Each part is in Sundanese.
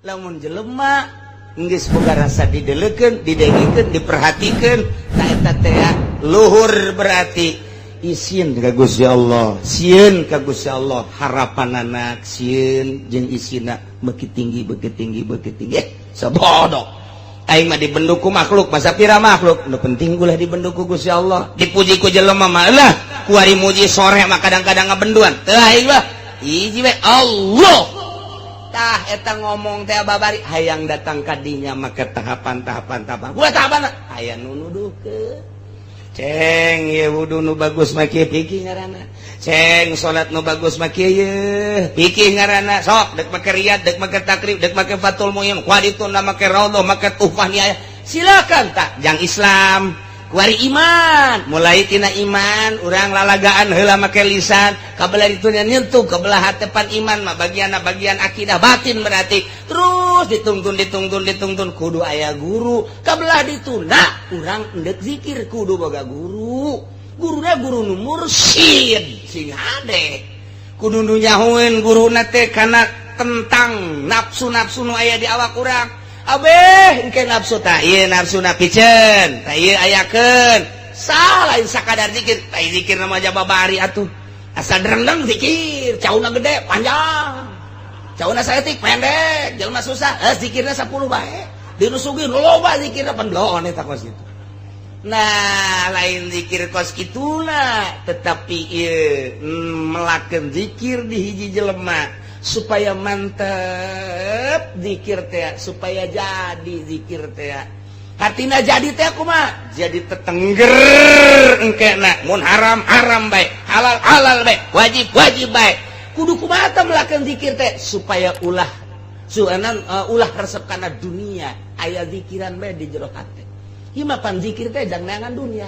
lamun jelema geus boga rasa dideleukeun, didengikeun, diperhatikeun, ta eta teh luhur berarti isin ka Gusti Allah, sieun ka Gusti Allah, harapan anak sieun jeung isina beuki tinggi sabodo. Aing mah dibenduk ku makhluk, masa pira makhluk, nu penting ulah dibenduk ku Gusti Allah, dipuji ku jelema mah lah, ku ari muji sore mah kadang-kadang ngabenduan. Teu aing mah hiji we Allah. Tah eta ngomong teh babari hayang datang ka dinya make tahapan-tahapan. Ulah tahapan aya nu nuduhkeun. Ceng ye wudu nu bagus mah kieu pikir ngaranna. Ceng salat nu bagus mah kieu ye pikir ngaranna. Sok dek make riyad, dek make takrib, dek make fatul muin, kuadituna make raudhah, make tuhfah niaya. Silakan tak jang Islam kuari iman, mulai tina iman urang lalagaan heula make lisan, kabelah itu nyentuh kabelah hatepan iman mah bagian akidah batin berarti terus ditungtun kudu aya guru, kabelah dituna urang endek zikir kudu boga guruna guru nu mursyid sing hade kudu nu nyahoeun guruna teh kana tentang nafsu-nafsu nu aya di awak urang. Abeh engke nafsu tah ieu nafsuna piceun tah ieu ayakeun salah lain sakadar zikir tah zikir mah jababari atuh asal derendeng zikir cauna gede panjang cauna saeutik pendek jelema susah zikirna 10 bae dinu sugih loba zikirna pendon eta kos kitu. Nah lain zikir kos kituna tetapi ieu melakeun zikir di hiji jelema supaya mantep zikir teh, supaya jadi zikir teh, hatina jadi teh kumaha jadi tetengger engkena mun haram baik, halal baik, wajib baik, kudu kumaha teh melakeun zikir teh supaya ulah resep kana dunia aya zikiran bae di jero hate. Ieu mah pan zikir teh jang neangan dunia.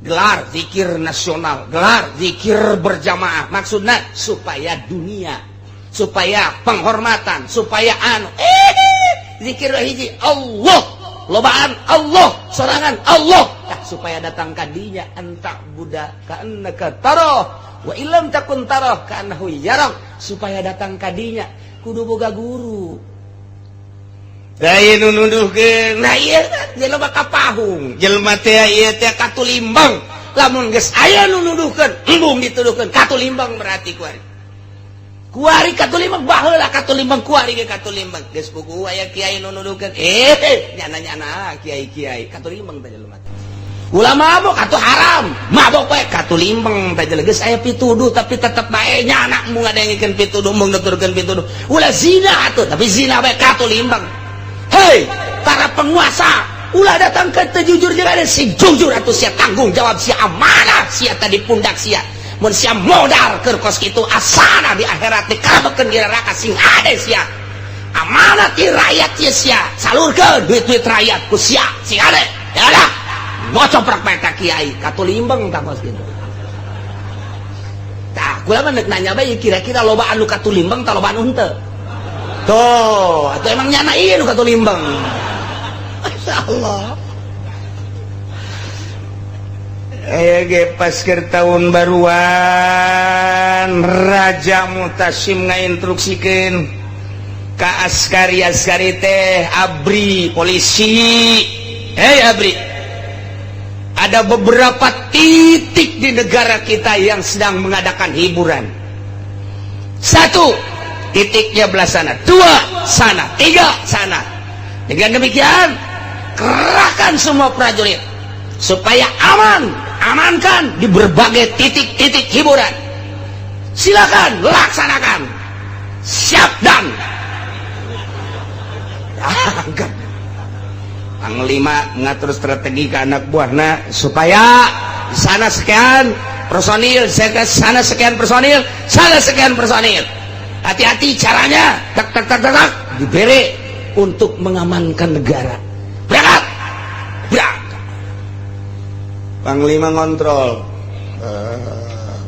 Gelar zikir nasional, gelar zikir berjamaah, maksudnya supaya dunia, supaya penghormatan, supaya zikir hiji Allah, lobaan Allah, sorangan Allah, supaya datang kadinya entak budak ka'annaka taroh wa illam takun taroh ka'annahu yarah, supaya datang kadinya kudu boga guru. Daya nunuduhkeun, nah ieu jelema kapahung, jelema teh ieu teh katulimbang. Lamun geus aya nunuduhkeun, embung dituduhkeun katulimbang berarti kuari katulimbang baheula katulimbang kuari ge katulimbang. Geus puguh aya kiai nunuduhkeun, nyana-nyana kiai-kiai katulimbang teh jelema. Ulah mabok atuh haram, mabok bae katulimbang teh jelema. Geus aya pituduh tapi tetep bae nyana mung ngadengikeun pituduh, mung nuturkeun pituduh. Ulah zina atuh tapi zina bae katulimbang. Hei, para penguasa, ulah datang ke tejujur jeung si jujur atuh sia tanggung jawab sia amanah sia tadi pundak sia. Mun sia modal keur kos kitu asana di akhirat dikabekeun di neraka sing ade sia. Amanah ti rakyat sia salurkeun duit-duit rakyat ku sia sing ade. Ya dah. Ngocoprak bae ta kiai, katulimbang ta kos kitu. Tah, kula mah neuk nanya bae kira-kira lobaan nu katulimbang tah lobaan henteu. Tuh, atau emang nyana iya nu katulimbang. Masyaallah. Ge pas keur tahun baruan Raja Mutasim ngainstruksikeun ka askari teh abri polisi. Abri. Ada beberapa titik di negara kita yang sedang mengadakan hiburan. 1 titiknya belah sana, 2 sana, 3 sana. Dengan demikian kerahkan semua prajurit supaya amankan di berbagai titik-titik hiburan. Silakan laksanakan. Siap dan Panglima mengatur strategi ke anak buahna supaya sana sekian personil, sana sekian personil, sana sekian personil. Hati-hati caranya, tak diberi untuk mengamankan negara. Berangkat. Panglima ngontrol.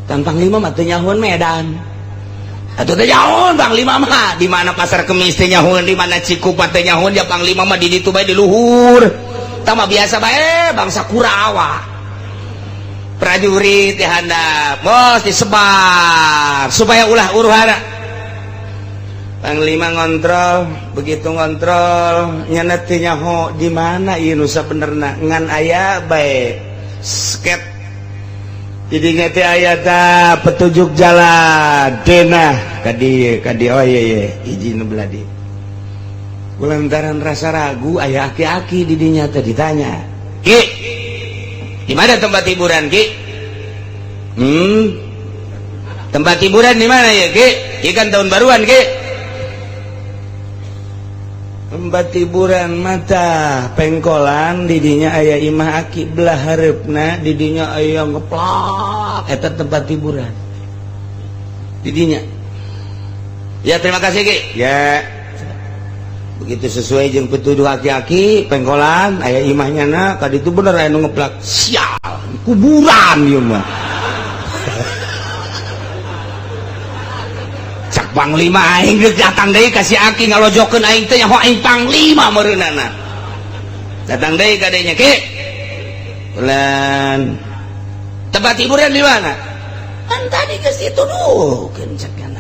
Dan Panglima mah teu nyahoeun Medan. Atuh teh nyahoeun Panglima mah di mana Pasar Kemis teh nyahoeun, di mana Cikupa teh nyahoeun, ya Panglima mah di ditu bae di luhur. Tah mah biasa bae bangsa Kurawa. Prajurit teh handap, bos disebar supaya ulah uruhana. Panglima ngontrol, begitu ngontrol nyanet teh nyaho di mana ieu nu sabenerna ngan aya bae sket jadi teh aya ta petunjuk jalan dena ka dieu oh iya hiji nu beladi kulantaran rasa ragu aya aki-aki di dinya teh ditanya Ki di mana tempat hiburan Ki tempat hiburan di mana ya Ki ikan tahun baruan Ki tempat hiburan mata pengkolan didinya aya imah aki belah hareupna didinya aya ngeplak eta tempat hiburan didinya ya terima kasih Ki ya begitu sesuai jeung pituduh aki-aki pengkolan aya imahnya na kadi itu bener aya nu ngeplak sial kuburan ieu mah Panglima aing geus datang deui ka si Aki ngalojokeun aing teh nyaho aing panglima meureunana. Datang deui ka dinya, Ki. Ulan. Tempat hiburan di mana? Kan tadi geus dituduhkeun cenah.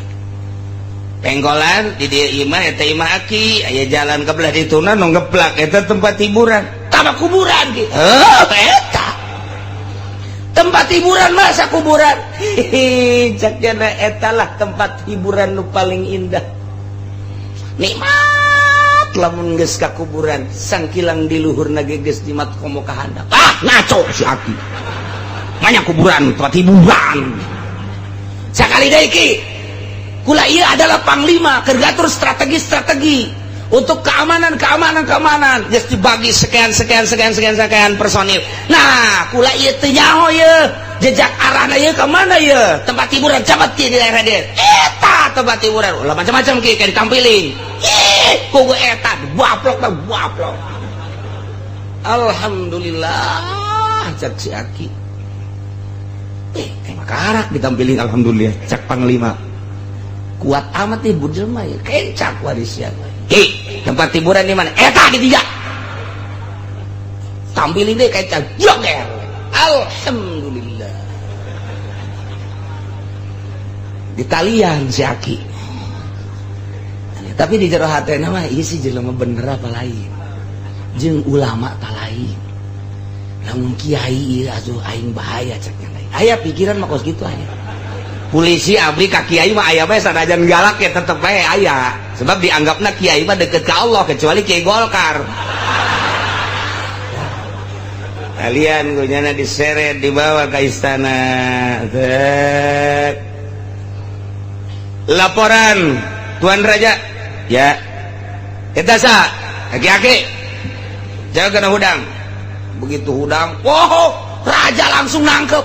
Pengkolan di dieu imah eta imah Aki, aya jalan ke belah dituna nu ngeplak eta tempat hiburan. Tama kuburan Ki. Eta. Tempat hiburan masa kuburan cakna etalah tempat hiburan nu paling indah nikmat lamun geus ka kuburan sangkilang di luhurna ge geus dimat komo ka handap ngaco si Aki manya kuburan tempat hiburan sakali deui Ki kula ieu adalah panglima keur ngatur strategi untuk keamanan geus dibagi sekian personil. Nah, kula ieu teh nyaho ye jejak arahna ye ka mana ye tempat hiburan cabat di daerah dia. Eta tempat hiburan ulah macam-macam Ki kayak ditampilin. Kugu eta baplok. Alhamdulillah cak si Aki. Emang karak ditampilin alhamdulillah cak panglima. Kuat amat nih jelema ya kencak warisian. Tempat hiburan di mana? Eta di tiga. Tampilin deh kayak joger. Alhamdulillah. Di talian si Aki. Tapi di jero hatena mah ieu si jelema bener apa lain. Jeung ulama tak lain. Lamun kiai ieu asuh aing bahaya ceknya lain. Aya pikiran mah kos gitu aya. Polisi abri ka kiai mah aya bae sanajan galak ya tetep bae aya sebab dianggapna kiai mah deket ka Allah kecuali Kiai Golkar kalian gunyana diseret dibawa ke istana laporan Tuan Raja ya eta sa aki-aki jaga kena hudang begitu hudang Raja langsung nangkep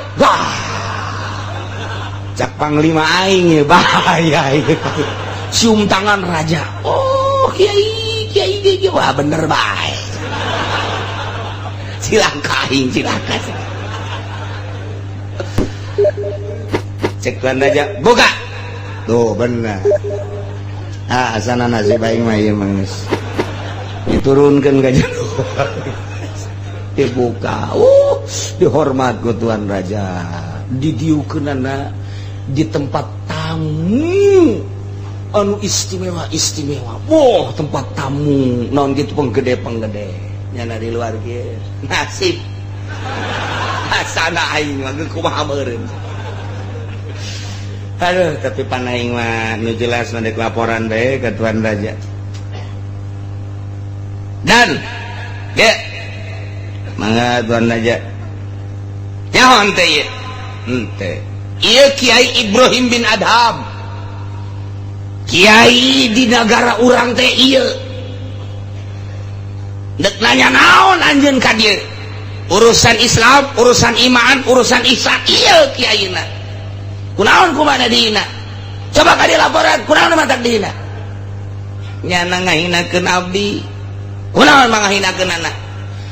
cak panglima aing ya bahaya cium tangan Raja kiai wah bener baik silakan cek Tuan Raja buka tuh bener asana nasi baik mah ieu mah geus diturunkeun ka jero dibuka dihormat ku Tuan Raja didieukeunana di tempat tamu anu istimewa tempat tamu naon gitu penggede nyana di luar kieu nasib asana aing mah kumaha meureun aduh tapi panaing mah nu jelas mandek laporan bae ke Tuan Raja dan ge mangga Tuan Raja nyaho teh ieu henteu ieu Kiai Ibrahim bin Adham kiai di negara urang teh ieu dek nanya naon anjeun ka dieu urusan Islam urusan iman urusan ihsan ieu kiaina kunaon kumana dina coba ka dieu laporan kunaon matak dina nyana ngahinakeun abdi kunaon mangahinakeun anak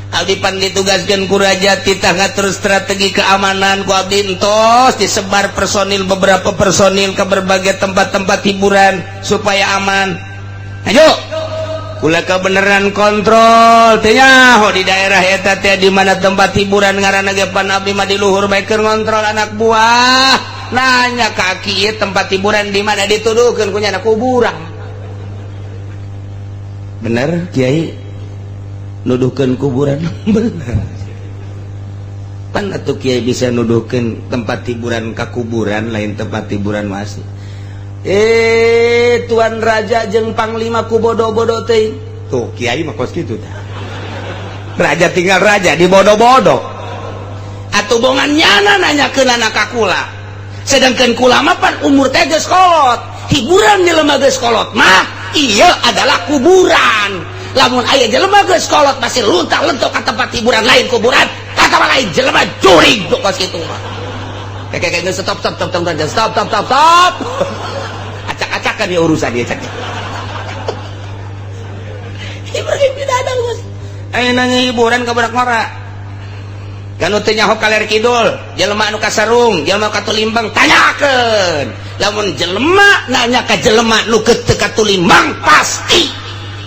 abdi pan ditugaskeun ku Raja titah ngatur strategi keamanan ku abdi entos disebar personil beberapa personil ke berbagai tempat-tempat hiburan supaya aman ayo kula kebenaran kontrol teh nyaho di daerah eta teh di mana tempat hiburan ngaranna ge pan abdi mah di luhur bae keur ngontrol anak buah nanya ka kieu tempat hiburan di mana dituduhkeun ku nyana kuburan bener Kiai nuduhkeun kuburan bener pan atuh Kiai bisa nuduhkeun tempat hiburan ka kuburan lain tempat hiburan masih Tuan Raja jeung Panglima ku bodo-bodo teh tuh Kiai mah kos kitu tah raja tinggal raja di bodo-bodo atuh bongan nyana nanyakeun anak kakula sedangkan kula mah pan umur teh geus kolot hiburan jelema geus kolot mah ieu adalah kuburan lamun aya jelema geus kolot masih luntah-lentok ka tempat hiburan lain kuburan kata lain jelema jurig tuh kos kitu mah kayak stop acak-acakan ya urusan dia cak Ibrahim bidadang bos nanya hiburan ke badak mara kanu teu nyaho kaler kidul jelema anu kasarung jelema katulimbang tanyakeun lamun jelema nanya ka jelema nu teu katulimbang pasti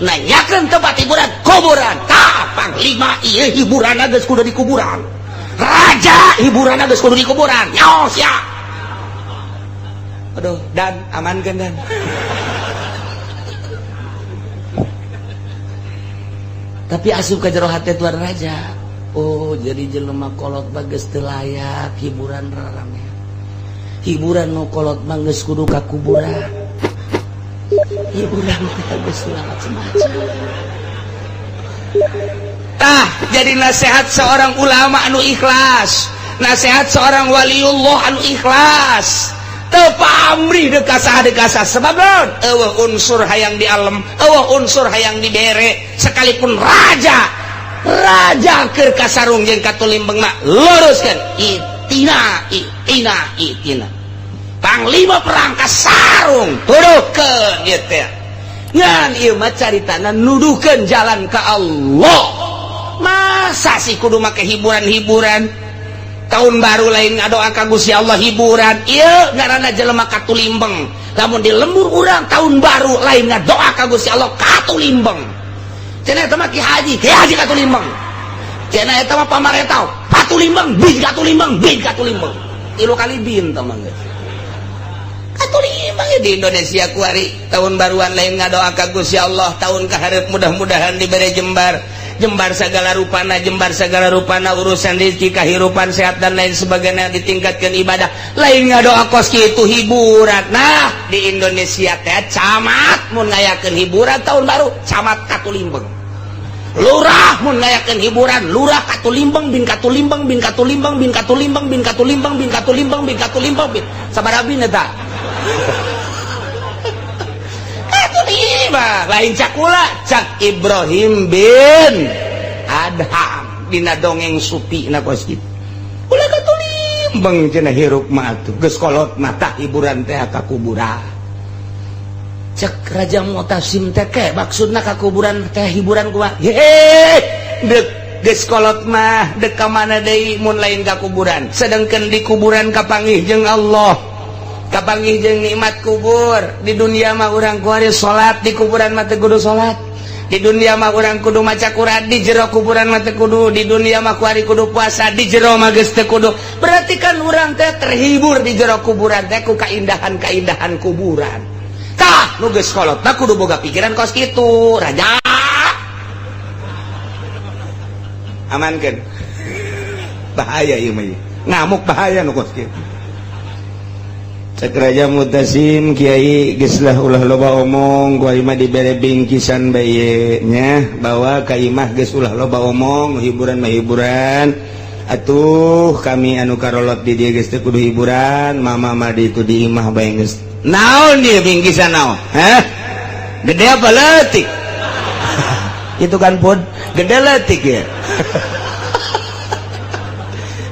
nanyakeun tempat hiburan kuburan tah Panglima ieu hiburanna geus kudu di kuburan raja hiburanna geus kudu di kuburan nyaos ya aduh dan amankan dan tapi asup ke jero hati Tuan Raja oh jadi jelema kolot bagus teu layak hiburan rarame hiburan nu kolot mah geus kudu ka kuburan hiburan teh geus macam-macam tah jadi nasihat seorang ulama anu ikhlas nasihat seorang waliullah anu ikhlas tepamrih dekasa sebab naon eueuh unsur hayang di alam eueuh unsur hayang dibere sekalipun raja keur kasarung jeung katulimbeng mah luruskeun itina Panglima perang kasarung tuduhkeun ieu teh ngan ieu mah caritana nuduhkeun jalan ka Allah masa sih kudu make hiburan-hiburan tahun baru lain ngadoa ka Gusti Allah hiburan ieu ngaranna jelema katulimbeng lamun di lembur urang tahun baru lain ngadoa ka Gusti Allah katulimbeng cenah eta mah Ki Haji katulimbeng cenah eta mah pamarentah katulimbeng bin katulimbeng 3 kali bin tah mah katulimbeng di Indonesia kuari tahun baruan lain ngadoa ka Gusti Allah tahun kaharep mudah-mudahan dibere jembar segala rupana urusan rezeki kahirupan sehat dan lain sebagainya ditingkatkan ibadah lain ngadoa kos kitu hiburan nah di Indonesia teh camat mun ngayakeun hiburan tahun baru camat katulimbeng lurah mun ngayakeun hiburan lurah katulimbeng sabaraha bin eta lain cakula cak Ibrahim bin Adham dina dongeng supi na kos kitu ulah katulimbeng cenah hirup mah atuh geus kolot mata hiburan teh ka kuburan cek Raja Mu'tasim teh ke maksudna ka kuburan teh hiburan kumaha deuk geus kolot mah deuk ka mana deui mun lain ka kuburan sedangkeun di kuburan kapanggih jeung Allah kapanggih jeung nikmat kubur di dunia mah urang kuari salat di kuburan mah teu kudu salat di dunia mah urang kudu maca Quran di jero kuburan mah teu kudu di dunia mah kuari kudu puasa di jero mah geus teu kudu berarti kan urang teh terhibur di jero kuburan teh ku kaindahan-kaindahan kuburan tah nu geus kolot tah kudu boga pikiran kos kitu raja amankeun bahaya ieu mah ngamuk bahaya nu kos kitu cek Raja Mu'tasim Kiai geuslah ulah loba omong ku imah dibere bingkisan bae nya bahwa ka imah geus ulah loba omong hiburan mah hiburan atuh kami anu karolot di dieu geus teu kudu hiburan mama mah di itu di imah bae geus naon dieu bingkisan naon gede apa leutik itu kan pun gede leutik ya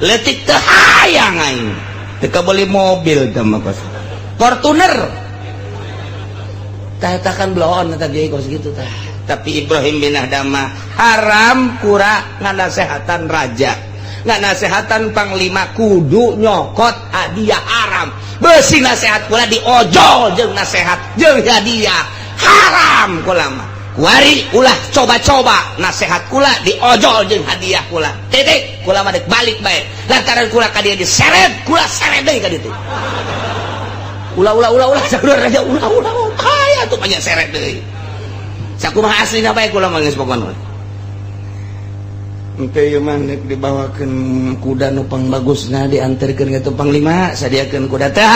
leutik teu hayang aing teka beli mobil sama kos Fortuner tah kan bloon tadi kos gitu tah tapi Ibrahim bin Adham haram kura nganasehatan raja nganasehatan panglima kudu nyokot hadiah haram beusi nasehat kula diojol jeung nasehat jeung hadiah haram kula mah kuari ulah coba-coba nasehat kula diojol jeung hadiah kula titik kula mah dek balik bae lantaran kula ka dieu diseret kula seret deui ka ditu ulah saudara raja ulah kaya tuh banyak seret deui sakumaha aslina bae kula mah geus pokona engke ieu mah nek dibawakeun kuda nu pangbagusna dianterkeun ka panglima sadiakeun kuda teh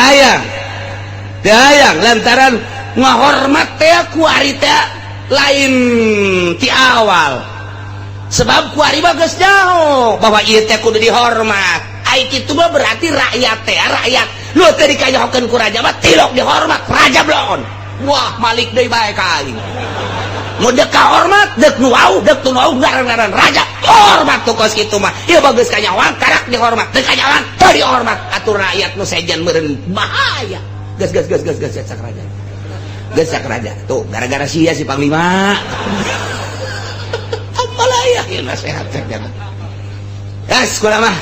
hayang lantaran ngahormat teh ku ari teh lain ti awal sebab ku ari mah geus nyaho bahwa ieu teh kudu dihormat ai kitu mah berarti rakyat teh rakyat lu teh dikayohkeun ku raja mah tilok dihormat raja blon wah malik deui bae ka aing mau dek kahormat dek nu wau dek tu wau ngaran-ngaran raja hormat tuh kos kitu mah ieu bageus kanyawan karak dihormat teu kanyawan teu dihormat atur rakyat nu sejen meureun bahaya gas sak raja geus sak raja tuh gara-gara sia si panglima apalah ya ieu nasihat cenah gas kula mah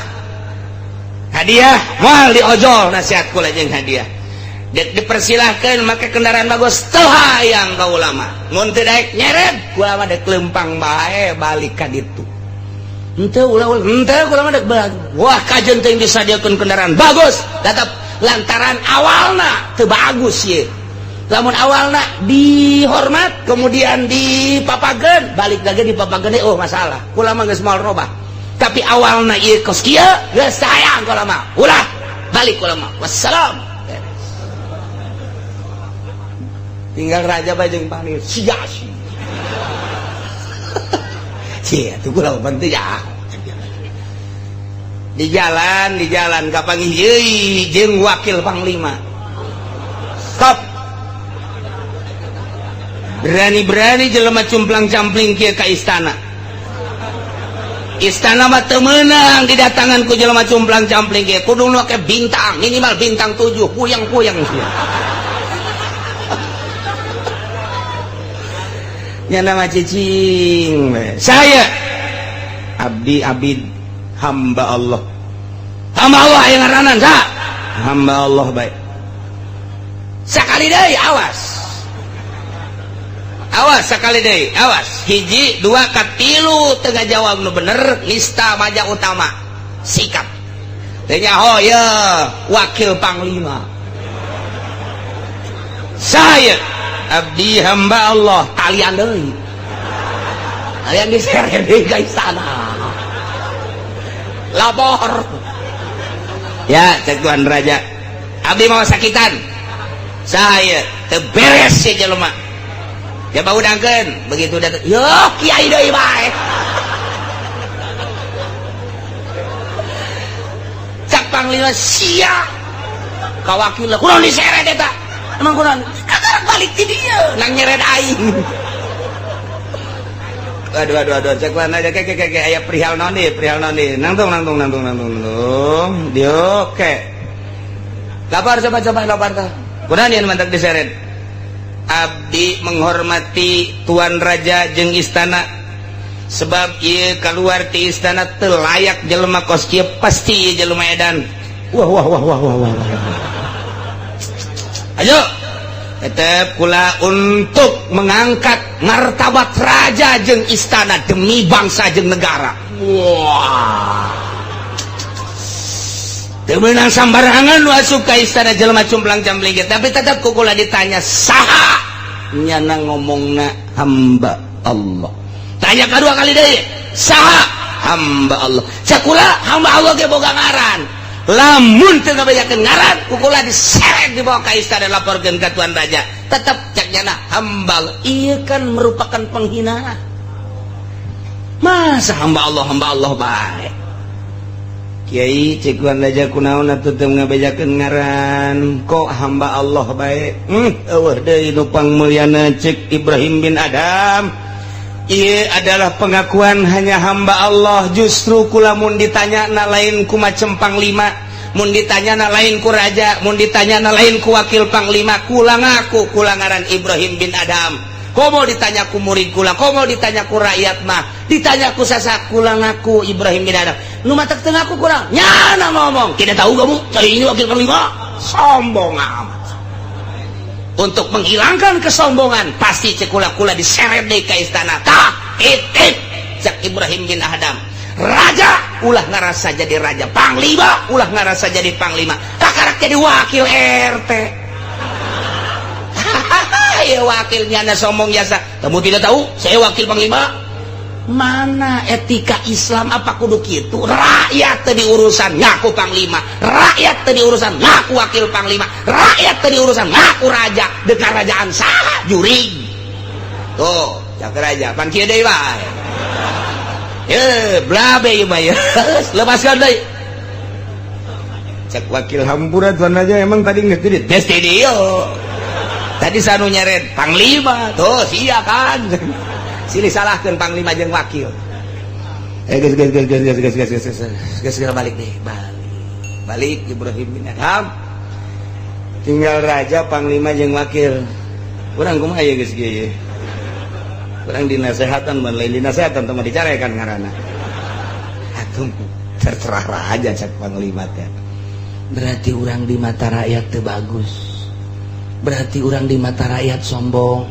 hadiah moal diojol nasihat kula jeung hadiah dek dipersilahkan make kendaraan bagus teu hayang ka ulama mun teu daek nyeret kula mah dek lempang bae balik ka ditu henteu kula mah dek wah kajen teh disadiakeun kendaraan bagus tetep lantaran awalna teu bagus ye lamun awalna dihormat kemudian dipapageun balik lagi dipapageun oh masalah kula mah geus moal robah tapi awalna ieu kos kieu geus sayang kula mah ulah balik kula mah wassalam tinggal raja bajeng panir sia-sia cia tuh kula penting ya di jalan kapanggih yeui jeung wakil panglima stop berani jelema cumplang-campling kieu ka istana mah teu meunang didatangan ku jelema cumplang-campling kieu kudu nu make bintang minimal bintang 7 puyang-puyang sia nya nama cicing saya abdi abid hamba Allah yang ngaranan sa hamba Allah baik sakali deui awas sakali deui awas hiji dua katilu teu ngajawab nu bener nista maja utama sikap teh nyaho ye wakil panglima saya abdi hamba Allah kalian deui kalian diseret deui ka istana lapor ya cek tuan raja abdi mau sakitan saya teu beres si jelema ya baudangkeun begitu datang yo kiai deui bae cak panglima sia ka wakil kunaon diseret eta emang kunaon balik ti dieu nang nyeret aing aduh cek mana aja ke aya perihal naon deui nangtung dio ke lapar coba lapar tah kunaon yen mantak diseret abdi menghormati tuan raja jeung istana sebab ieu keluar ti istana teu layak jelema kos kieu pasti ieu jelema edan wah ayo tetep kula untuk mengangkat martabat raja jeung istana demi bangsa jeung negara wah teu meunang sambarangan asup ka istana jelema cumplang-campling tapi tetep kula ditanya saha nyana ngomongna hamba Allah tanya kedua kali deui saha hamba Allah cak kula hamba Allah ge boga ngaran lamun teu ngabejakeun ngaran kukula diseret dibawa ka istana laporkeun ka tuan raja tetep caknyana hamba ieu kan merupakan penghinaan masa hamba Allah bae kiai cek tuan raja kunaon atuh teu ngabejakeun ngaran kok hamba Allah bae eueuh deui nu pangmulyana cek Ibrahim bin Adam ieu adalah pengakuan hanya hamba Allah justru kula mun ditanya na lain ku macem panglima mun ditanya na lain ku raja mun ditanya na lain ku wakil panglima kula ngaku kula ngaran Ibrahim bin Adam komo ditanya ku murid kula komo ditanya ku rakyat mah ditanya ku sasak kula ngaku Ibrahim bin Adam nu matak teu ngaku kula nyana ngomong tidak tahu kamu cai ini wakil panglima sombong amat untuk menghilangkan kesombongan pasti cekula diseret deui ka istana tah itik cek Ibrahim bin Adam raja ulah ngarasa jadi raja panglima ulah ngarasa jadi panglima kakarak jadi wakil RT saya wakilnya anda sombong jasa. Kamu tidak tahu saya wakil panglima? Mana etika Islam apa kudu kitu? Rakyat tadi urusan ngaku panglima, rakyat tadi urusan ngaku wakil panglima, rakyat tadi urusan ngaku raja. De kerajaan saha jurig tuh cak raja pan kieu deui bae blabe ieu mah ya lepaskan deui cek wakil hampuran tuan aja emang tadi geus di tes di dieu tadi sanu nyeret panglima tuh sia kan silih salahkeun panglima jeung wakil geus balik deh balik Ibrahim bin Adham tinggal raja panglima jeung wakil urang kumaha ya geus kieu ye urang dinasehatan mun lain dinasehatan teh mah dicarekan ngaranna atuh terserah raja cak panglima teh berarti urang di mata rakyat teu bagus berarti urang di mata rakyat sombong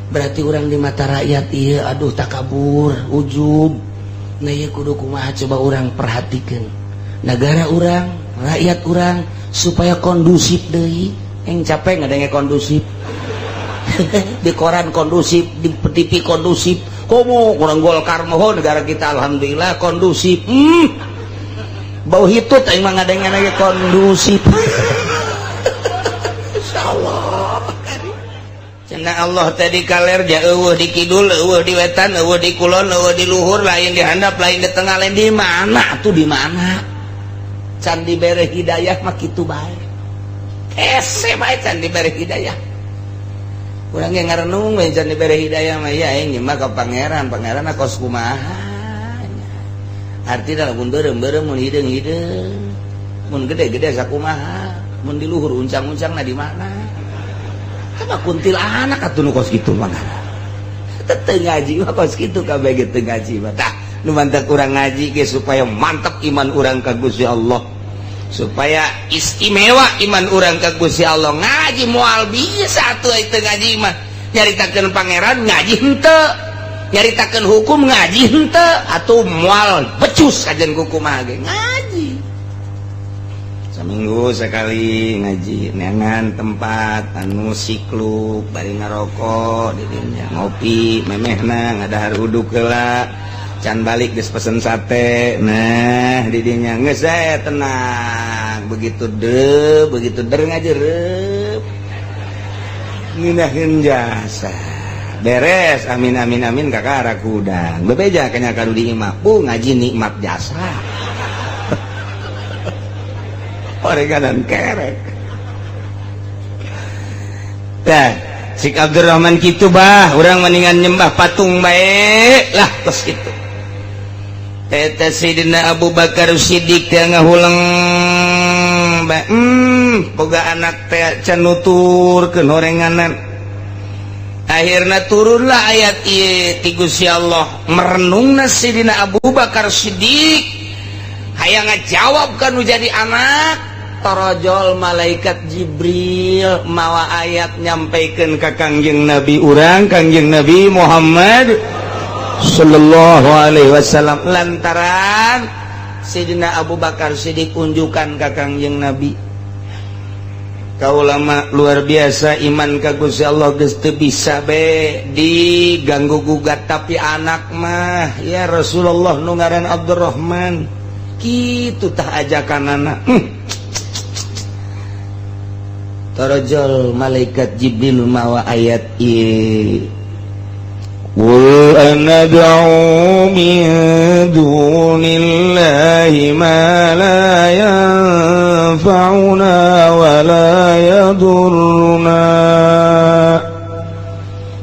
berarti urang di mata rakyat ieu aduh takabur ujub nah ieu kudu kumaha coba urang perhatikeun negara urang rakyat urang supaya kondusif deui yang capek ngadenge kondusif di koran kondusif di TV kondusif komo kurang Golkar moho negara kita alhamdulillah kondusif bau hitut aing mah ngadenge lagi kondusif insyaallah cenah Allah tadi kaler ja eueuh di kidul eueuh di wetan eueuh di kulon eueuh di luhur lain di handap lain di tengah lain di mana tuh di mana can dibere hidayah mah kitu bae ese bae can dibere hidayah urang ge ngarenung we can dibere hidayah mah ya aing mah ka pangeran kos kumaha arti da mun beureum mun hideung mun gede-gede sakumaha mun di luhur uncang-uncangna di mana kana kuntil anak atuh nu kos kitu mah teu ngaji mah kos kitu kabeh ge teu ngaji mah tah nu mantep urang ngaji ge supaya mantap iman urang ka Gusti Allah supaya istimewa iman urang ka Gusti Allah ngaji moal bisa atuh teu ngaji mah nyaritakeun pangeran ngaji henteu nyaritakeun hukum ngaji henteu atuh moal becus kajen kumaha ge ngaji saminggu sekali ngaji neangan tempat anu sikluk bari ngarokok di dinya ngopi memehna ngadahar uduk heula can balik geus pesen sate nah di dinya geus tenang begitu der ngajerep nginahin jasa beres amin amin amin kakak rakudang bebeja kanya kanu di imah ngaji nikmat jasa orenganan kerek tah Sik Abdurrahman kitu bah urang mendingan nyembah patung bae lah tos kitu eta Sayyidina Abu Bakar Siddiq teh ngahulang bae boga anak teh can nuturkeun horenganan akhirna turunlah ayat ieu ti Gusti Allah merenungna Sayyidina Abu Bakar Siddiq hayang ngajawab kanu jadi anak tarajol malaikat Jibril mawa ayat nyampaikeun ka Kangjeng Nabi urang Kangjeng Nabi Muhammad sallallahu alaihi wasallam lantaran Sayyidina Abu Bakar Siddiq unjukan ka Kangjeng Nabi kaulama luar biasa iman ka Gusti Allah geus teu bisa be diganggu gugat tapi anak mah ya Rasulullah nu ngaran Abdurrahman kitu tah ajakanana tarajal malaikat Jibril mawa ayat ieu qul anad'u min dunillahi ma la yanfa'una wa la yadurruna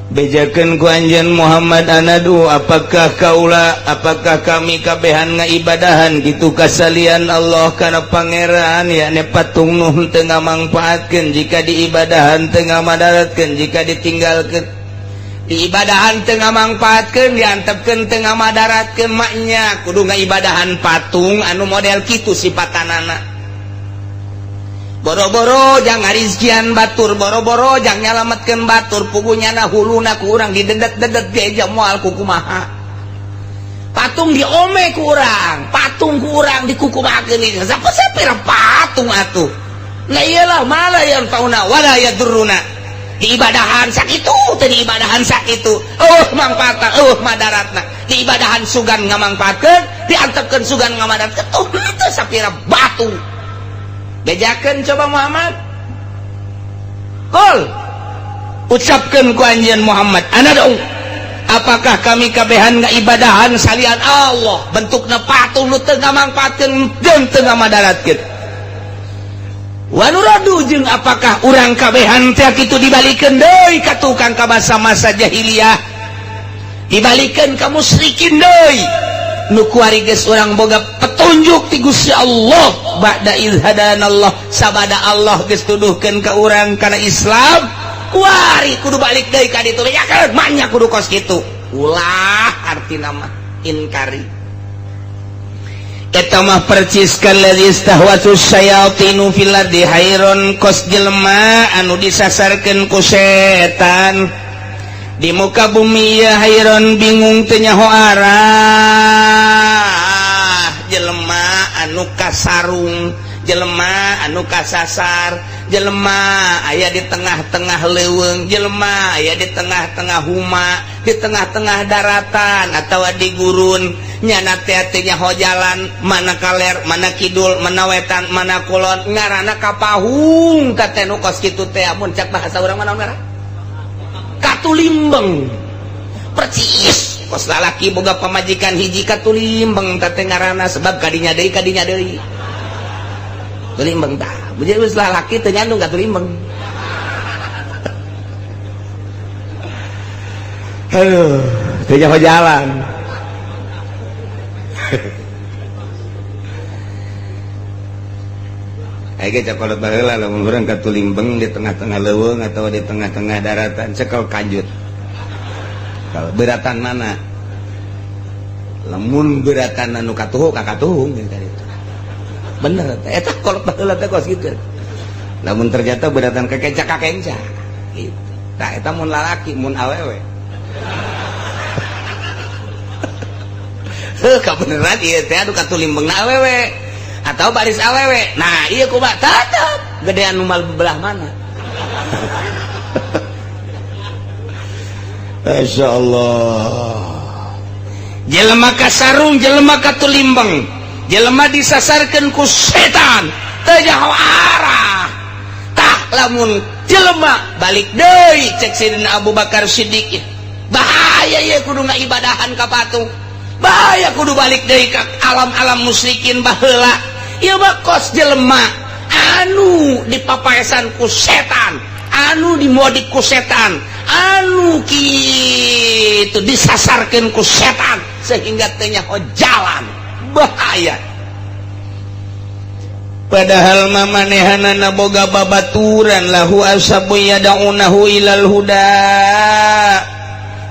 bejakeun ku anjeun Muhammad anadu apakah kami kabehan ngaibadahan kitu kasalian Allah kana pangeran yakni patung nu teu ngamangpaatkeun jika diibadahan teu ngamadaratkeun jika ditinggalkeun diibadahan teu ngamangpaatkeun diantepkeun teu ngamadaratkeun maknya kudu ngaibadahan patung anu model kitu sipatanana boro-boro jang ngarizkian batur boro-boro jang nyalametkeun batur pugunyana huluna ku urang didedet-dedet geja moal kukumaha patung diome ku urang patung ku urang dikukumakeun ieu sapira patung atuh nah iyalah mala yang tauna wala yaduruna di ibadahan sakitu teu di ibadahan sakitu mangpaatna madaratna di ibadahan sugan ngamangpaatkeun diantepkeun sugan ngamadatkeun teu sapira batu bejakeun coba Muhammad kul ucapkeun ku anjeun Muhammad ana dong apakah kami kabehan ngaibadahan salian Allah bentukna patung nu teu ngamangpaatkeun jeung teu ngamadaratkeun wanuradu jeung apakah urang kabehan teh kitu dibalikeun deui ka tukang ka masa-masa jahiliyah dibalikeun ka musyrikin deui nu kuari geus urang boga petunjuk ti Gusti Allah ba'da iz hadanallah sabada Allah geus tuduhkeun ka urang kana Islam kuari kudu balik deui ka ditu yakeun manya kudu kos kitu ulah artina mah inkari eta mah percis kalladzi istahwatu syayatinu fil ardi hairon kos jelema anu disasarkeun ku setan di muka bumi ya hairon bingung teu nyaho arah jelema anu kasarung jelema anu kasasar jelema aya di tengah-tengah leuweung jelema aya di tengah-tengah huma di tengah-tengah daratan atawa di gurun nyana teh teu nyaho jalan mana kaler mana kidul mana wetan mana kulon ngaranna kapahung teh nu kos kitu teh mun cak bahasa urang mah naon ngaran katulimbeng percis kos lalaki boga pamajikan hiji katulimbeng teh ngaranna sebab kadinya deui tulimbeng tah bujeu geus lalaki teu nyandung katulimbeng aduh teu nyaho jalan aya cakolot baheula lamun urang katulimbeng di tengah-tengah leuweung atau di tengah-tengah daratan cekel kanjut kalau beratan mana lamun beratan anu katuhuk kakatuhung gitu bener eta kolot baheula teh kos kitu lamun ternyata beratan kakenca gitu tah eta mun lalaki mun awewe kabeneran ieu teh anu katulimbengna awewe atau baris awewe nah iya kumaha tetep gedean nu mal belah mana masyaallah jelema kasarung jelema katulimbeng jelema disasarkeun ku setan teu nyaho arah tah lamun jelema balik deui cek Sayyidina Abu Bakar Siddiq bahaya ye kudu ngaibadahan ka patung bahaya kudu balik deui ka alam-alam musyrikin baheula ieu mah kos jelema anu dipapaesan ku setan anu dimodik ku setan anu kitu disasarkeun ku setan sehingga teu nyaho jalan bahaya padahal mamanehanana boga babaturan lahu asabu yadaunahu ilal huda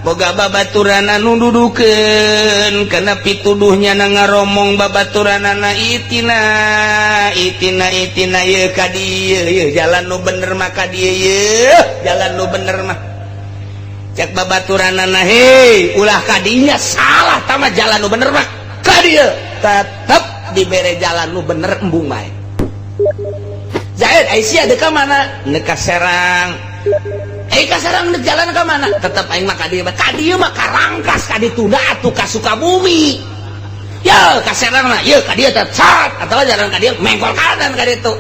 boga babaturan anu dudukeun kana pituduhnya na ngaromong babaturanana itina ye ka dieu ye jalan nu bener mah ka dieu ye jalan nu bener mah cek babaturanana hei ulah ka dinya salah tama jalan nu bener mah ka dieu tetep dibere jalan nu bener embung bae Zaid Aisyah deka mana neka Serang kasarang nek jalan ke mana tetep aing mah ka dieu mah karangkas ka ditunda atuh ka Sukabumi ya ka Serang mah ye ka dieu teh cat atawa jalan ka dieu mengkol kanan ka ditu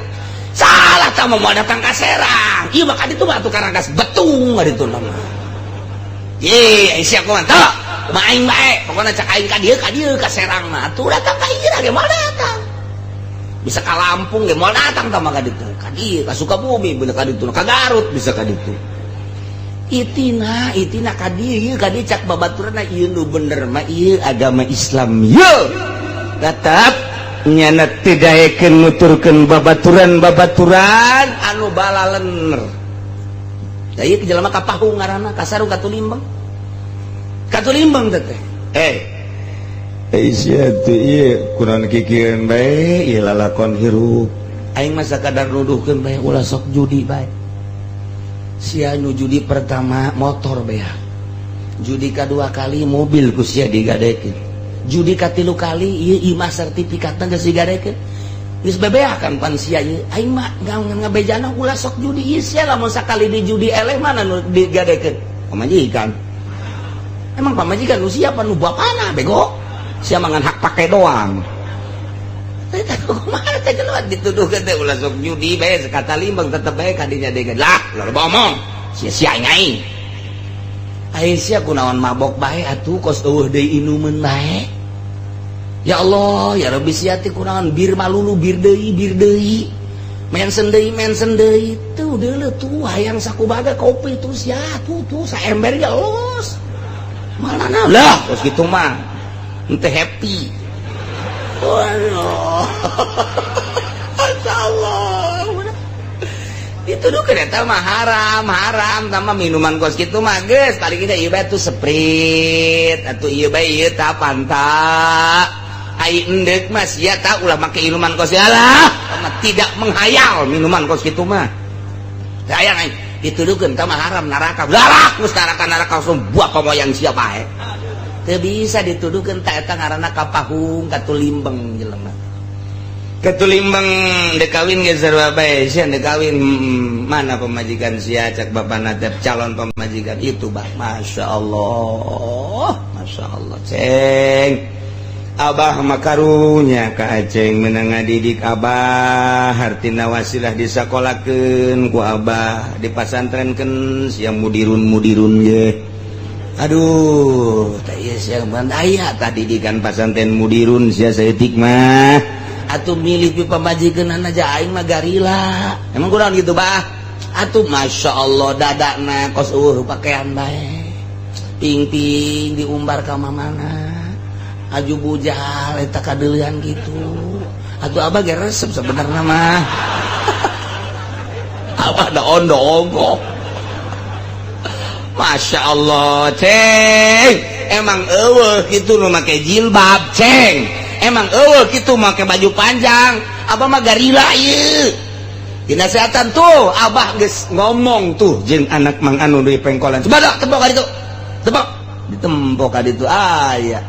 salah tah mau datang ka Serang ieu mah ka ditu mah atuh karangkas betung ka ditu mah ye Aisyah kumaha tah mah aing bae pokona cak aing ka dieu ka Serang mah atuh datang ka hijrah ge moal datang bisa ka Lampung ge moal datang tah mah ka ditu ka dieu ka Sukabumi bener ka ditu ka Garut bisa ka ditu itina ka dieu cak babaturanna ieu nu bener mah ieu agama Islam ieu tetep nyana teu daekeun nuturkeun babaturan anu balalener da ieu jelema kapahung ngaranna kasarung katulimbeng teh Aisyah teh ieu kurang kikieun bae ieu lalakon hirup aing mah sakadar nuduhkeun bae ulah sok judi bae sia nu judi pertama motor beak judi kedua kali mobil ku sia digadekeun judi katilu kali ieu imah sertifikatna geus digadekeun geus bebeakan pan sia ieu aing mah ngabejana ulah sok judi sia lamun sakali di judi eleh mana nu digadekeun pamajikan. Emang pamajikan nu siapa nu bapana bego sia mangan hak pake doang. Eta kumaha teh geus dituduhkeun teh ulah sok judi bae sakata limbang tetep bae kadinya degan lah loba omong sia-sia aing aing sia kunaon mabok bae atuh kos eueuh deui inumeun bae. Ya Allah ya Rabbi sia teh kunaon bir malulu bir deui mensen deui tuh deuleu tuh hayang sakumaha kopi tuh sia tuh saember geus malana lah kos kitu mah teu happy. Waduh. Masyaallah. Dituduhkeun eta mah haram tambah minuman kos kitu mah geus paling kita ieu bae tuh Sprite atuh ieu bae ieu tah Fanta. Ai endek mah sia tah ulah make minuman kos alah tidak menghayal minuman kos kitu mah. Sayang ai dituduhkeun tah mah haram neraka. Galak geus neraka buah pamoyang sia bae. Teu bisa dituduhkeun tah eta ngaranna kapahung katulimbeng jelema. Katulimbeng dek kawin geus sarua bae sia dek kawin mana pemajikan sia cak bapana teh calon pemajikan itu bah masyaallah ceng abah makarunya ka aceng meunang ngadidik abah hartina wasilah disakolakeun ku abah dipasantrenkeun sia mudirun ye. Aduh, tak iya siang bandaya tadi didikan pasantren mudirun sia saeutik mah. Atuh milih pi pamajikan aja aing mah garila. Emang kurang gitu bah? Atuh masyaallah dadana kos pakaian bae. Ping-ping diumbar ka mamana. Aju bujal eta kadeuleuan gitu. Atuh abah ge resep sebenarnya mah. Abah da ondo-ondo. Masya Allah ceng emang eueuh kitu nu make jilbab ceng emang eueuh kitu make baju panjang abah mah garila ieu dinasehatan tuh abah geus ngomong tuh jeung anak mang anu di pengkolan coba dah tembok ka ditu tembok ditembok ka ditu aya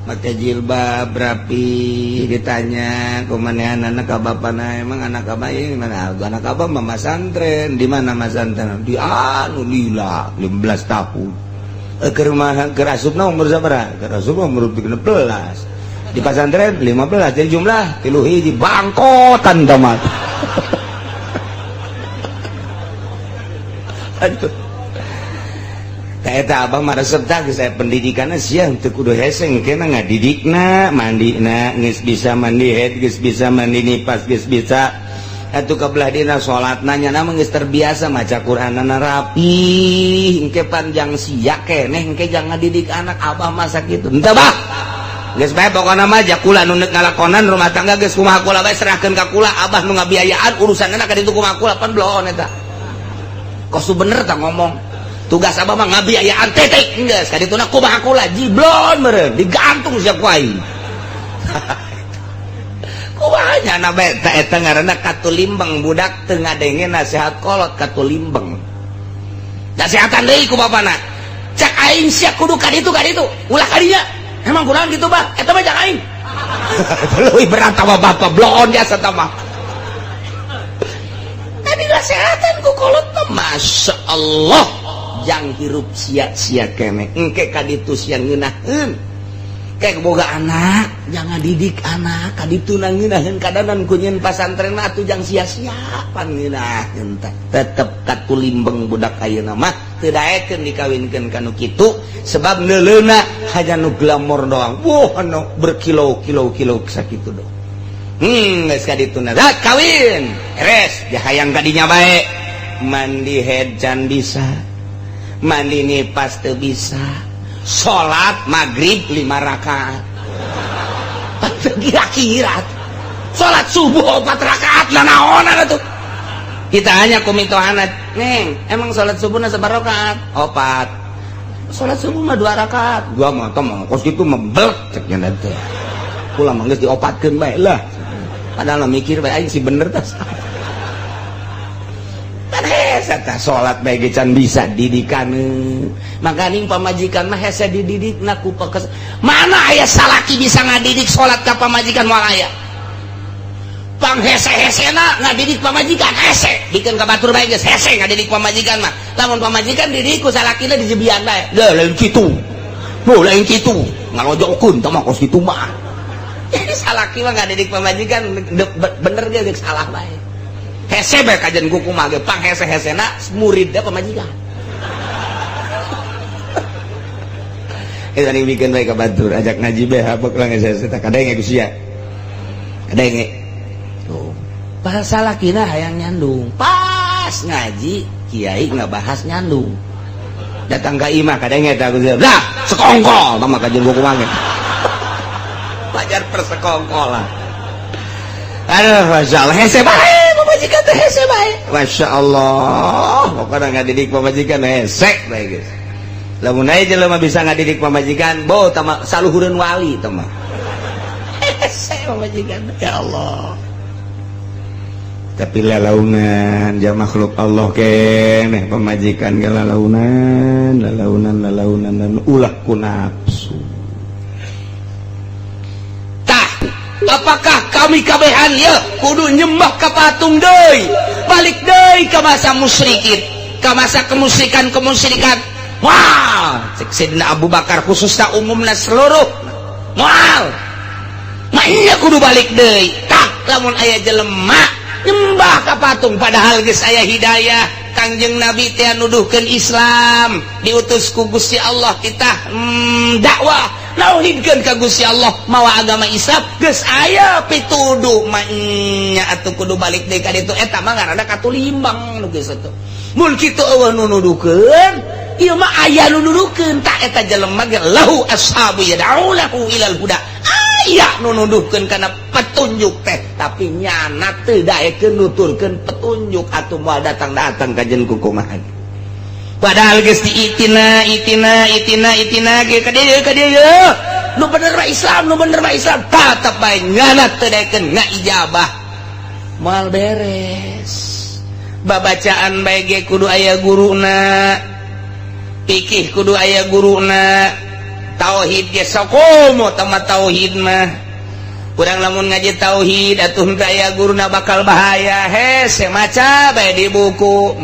make jilbab rapi ditanya kumanehan anak abapana emang anak abah ieu mana anak abah mah masantren di mana masantren di anu lila 15 tahun ke rumah ke asupna umur sabaraha ke asupna umur 16 di pasantren 15 jadi jumlah 3 hiji bangkotan tamat. Aduh eta abah mah resep tah geus aya pendidikanna sia teu kudu heseng kena ngadidikna mandina geus bisa mandi head geus bisa mandi nipas geus bisa atuh kabelah dina salatna nya mah geus terbiasa maca Qur'anana rapi engke panjang sia keneh engke jangan ngadidik anak abah mah sakitu henteu bah geus bae pokona mah jakula nu neuk ngalakonan rumah tangga geus kumaha kula bae serahkeun ka kula abah nu ngabiayaan urusanna ka ditu kumaha kula pan blon eta kosu bener tah ngomong tugas abah mah ngabiayaan tetek geus kadituna kumaha kula jiblon meureun digantung sia ku aing. Kumaha nya bae eta ngaranna katulimbeng budak teu ngadenge nasihat kolot katulimbeng. Nasihatan deui ku bapana. Cak aing sia kudu ka ditu ulah ka dinya. Emang kunaon kitu bah? Eta mah cak aing. Leuwih berat sama bapak blon jasa tah mah. Tadi nasihatan ku kolot mah masyaallah. Jang hirup sia-sia kene engke kaditu sia ngeunaheun kayak boga anak jangan didik anak kaditu na ngeunaheun kadanan ku nyeun pasantren mah atuh jang sia-sia pan ngeunaheun teh tetep katulimbeng budak ayeuna mah teu daekeun dikawinkeun kanu kitu sebab neuleuna hanya nu glamor doang anu berkilo-kilo sakitu doang geus kadituna da kawin beres hayang kadinya bae mandi head can bisa mandi nipas teu bisa salat maghrib 5 rakaat kira-kira salat subuh 4 rakaat lah naonan atuh kita hanya kumitohana neng emang salat subuhna sabar rakaat 4 salat subuh mah 2 rakaat 2 mah tong kos kitu mah beuk cek nya teh kula mah geus diopatkeun bae lah padahal mikir bae aing si bener tah eta salat bae ge can bisa didikan makaning pamajikan mah hese dididikna ku mana aya salaki bisa ngadidik salat ka pamajikan moal aya panghese-hesena ngadidik pamajikan hese bikin ka batur bae geus hese ngadidik pamajikan mah lamun pamajikan didik ku salakina dijebian bae da lain kitu no lain kitu ngalojokeun tah mah kos kitu mah salaki mah ngadidik pamajikan bener ge geus salah bae hese bae kajen kuku mah ge panghese-hesena muridna pamajikan tadi bikin bae ka batur ajak ngaji bae habek lang hese tah kadenge geus sia kadenge pas salakina hayang nyandung pas ngaji kiai ngabahas nyandung datang ke imah kadang eta aku dah sekongkol mah kajen gua kumange pelajar persekongkolan aduh masyaallah hese bae pamajikan teh hese bae masyaallah pokokna ngadidik pamajikan hese bae geus lamun aya jelema bisa ngadidik pamajikan bau tama saluhureun wali teh mah hese pamajikan ya Allah tapi lalaunan jam makhluk Allah keneh pemajikan ge lalaunan dan ulah ku nafsu tah apakah kami kabehan ya kudu nyembah ka patung deui balik deui ka masa musyrikin ka masa kemusyrikan wah cek Sayyidina Abu Bakar khususna umumna seluruh moal mah iya kudu balik deui tah lamun aya jelema nyembah ka patung padahal geus aya hidayah Kangjeng Nabi teh nuduhkeun Islam diutus ku Gusti Allah kita dakwah nauhidkeun ka Gusti Allah mawa agama Islam geus aya pituduh mah nya atuh kudu balik deui ka ditu eta mah ngaranna katulimbang nu geus atuh mun kitu eueuh nu nuduhkeun ieu mah aya nu nuduhkeun tah eta jelema ge lahu ashabu yad'ulahu ilal huda aya nu nuduhkeun kana petunjuk teh tapi nyana teu daekeun nuturkeun petunjuk atuh moal datang-datang ka jeung kukumaha padahal geus diitina ge ka dieu nu bener mah Islam tetep bae nyana teu daekeun ngaijabah moal beres babacaan bae ge kudu aya guruna fikih kudu aya guruna tauhid ge sakomo tama tauhid mah urang lamun ngaji tauhid atuh teu aya guruna bakal bahaya hese maca bae di buku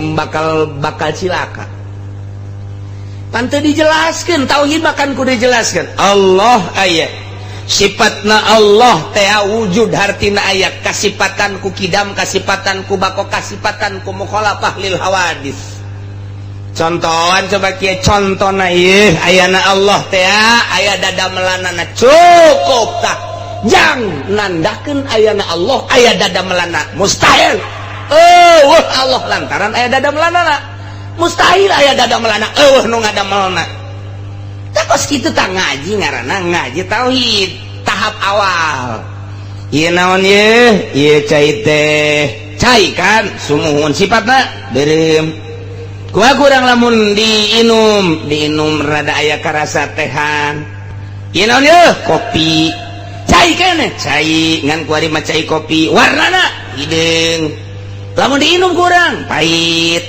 bakal cilaka pan teu dijelaskeun tauhid makan kudu dijelaskeun Allah aya sifatna Allah teh wujud hartina aya kasipatan ku kidam kasipatan ku bako kasipatan ku mukhalafah lil hawadis contohan coba kieu contona ieu ayana Allah teh aya dada melanana cukup tah jang nandakeun ayana Allah aya dada melana mustahil Allah lantaran aya dada melanana mustahil aya dada melana nu ngadamelna tah kos kitu tah ngaji ngaranna ngaji tauhid tahap awal ieu naon ieu cai teh cai kan sumuhun sifatna beureum kurang lamun diinum rada aya karasa tehan ieu naon kopi cai keneh cai ngan kuari mah cai kopi warnana hideung lamun diinum kurang pahit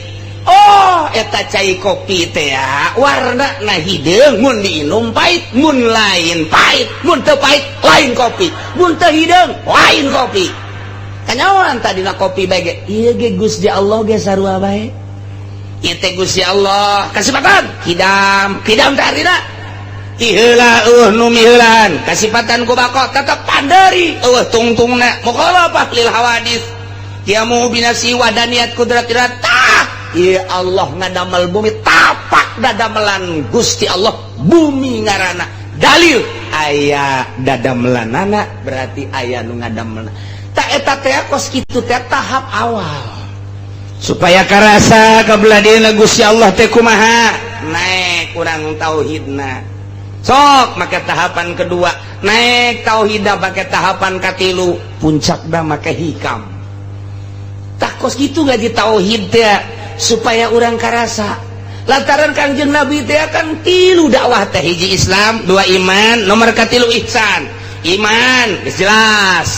eta cai kopi teh warnana hideung mun diinum pahit mun lain pahit mun teu pahit lain kopi mun teu hideung lain kopi kanyawan tadina kopi bae ge ieu ge Gusti Allah ge sarua bae ieu teh Gusti Allah kasipatan kidam teh artina iheula nu miheulan kasipatan ku bako tetep panderi tungtungna mukhalafah lil hawadis kiamu binasi wadaniyat kudratirat ieu Allah ngadamel bumi tapak dadamelan Gusti Allah bumi ngaranna dalil aya dadamelanana berarti aya nu ngadamelna tah eta teh kos kitu teh tahap awal supaya karasa kabeladeuna Gusti Allah teh kumaha naik urang tauhidna sok make tahapan kedua naik tauhidna make tahapan katilu puncakna make hikam tah kos kitu ngaji tauhid teh supaya urang karasa lantaran Kangjeng Nabi teh kan tilu dakwah teh hiji Islam dua iman nomor katilu ihsan iman geus jelas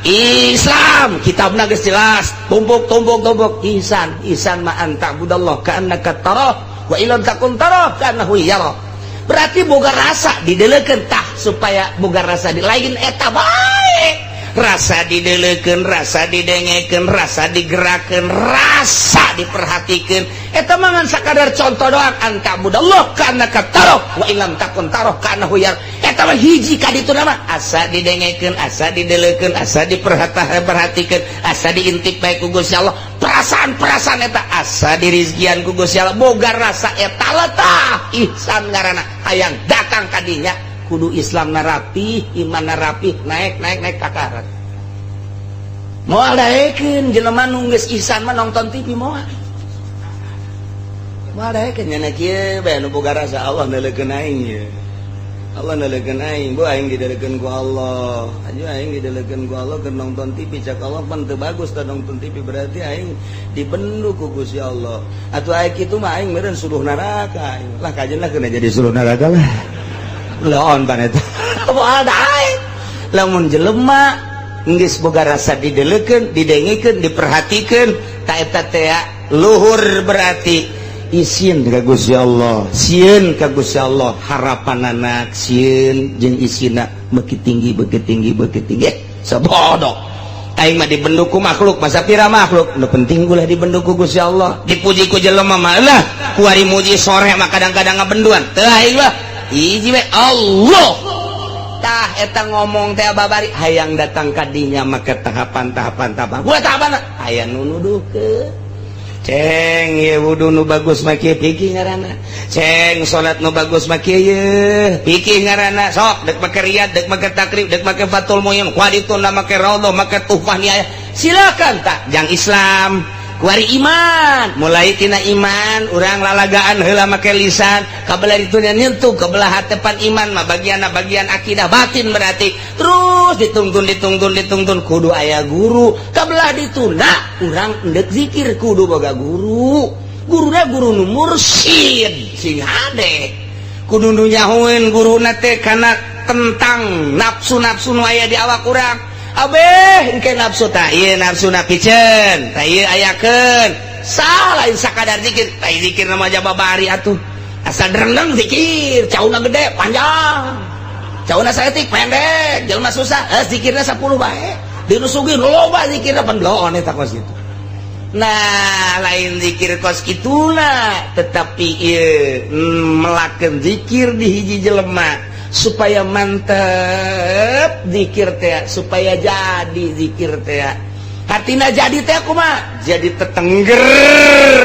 Islam kitabna geus jelas tumpuk ihsan ma anta budallah ka annaka tarah wa illam takun tarah ka annahu yara berarti boga rasa dideleukeun tah supaya boga rasa di lain eta bae rasa dideleken, rasa didengeken, rasa digerakkan, rasa diperhatikan. Eta mangan sakadar contoh doang, anta budallah kana kataroh wa ilam takun taroh kana huyar. Eta mah hiji kaditu nama asa didengeken, asa dideleken, asa diperhatikan, asa diintip bae ku Gusti Allah. Perasaan-perasaan eta asa dirizkian ku Gusti Allah. Boga rasa eta letah ihsan ngaranna hayang datang kadinya. Kudu Islam narapi, iman narapi, naik kakarat. Moal daekeun jelema nu geus ihsan mah nonton TV moal. Moal daekeun nya kieu bae nu boga rasa Allah naleukeun aing ye. Allah naleukeun aing, bu aing didaleukeun ku Allah. Aju aing didaleukeun ku Allah keur nonton TV cak Allah pan teu bagus tah nonton TV berarti aing dibendu ku Gusti Allah. Atuh aya kitu mah aing meureun suruh neraka. Lah kajenna keuna jadi suruh neraka lah. Laon pan eta moal dae lamun jelema geus boga rasa dideleukeun, didengikeun, diperhatikeun ta eta teh luhur berarti isin ka Gusti Allah, sieun ka Gusti Allah, harapanana sieun jeung isina beuki tinggi sabodo. Aing mah dibendu ku makhluk, masa pira makhluk nu penting ulah dibendu ku Gusti Allah, dipuji ku jelema mah lah kuari muji sore mah kadang-kadang ngabenduan teu aing mah hiji we Allah tah eta ngomong teh babari hayang datang kadinya make tahapan-tahapan buat apana aya nu nuduhkeun ceng ieu wudu nu bagus mah kieu pikir ngaranna ceng salat nu bagus mah kieu ye pikir ngaranna sok dek make riyad dek make takrib dek make fatul muin kuadituna make raudhah make tuhfah ni aya silakan tak jang Islam kuari iman mulai tina iman urang lalagaan heula make lisan kabelah ditunya nyentuh kabelah hatepan iman mah bagian akidah batin berarti terus ditungtun kudu aya guru kabelah ditunda urang endek zikir kudu boga guruna guru nu mursyid sing hade kudu nu nyahoeun guruna teh kana tentang nafsu nu aya di awak urang. Abeh engke nafsu tah ieu nafsuna piceun tah ieu ayakeun salah sakadar zikir tah zikir nama jababari atuh asal rendeng zikir cauna gede panjang cauna saeutik pendek jelema susah zikirna 10 bae dinu sugih loba zikirna pan bloon eta kos kitu. Nah lain zikir kos kituna tetapi ieu melakeun zikir di hiji jelema supaya mantep zikir teh supaya jadi zikir teh hatina jadi teh kumaha jadi tetengger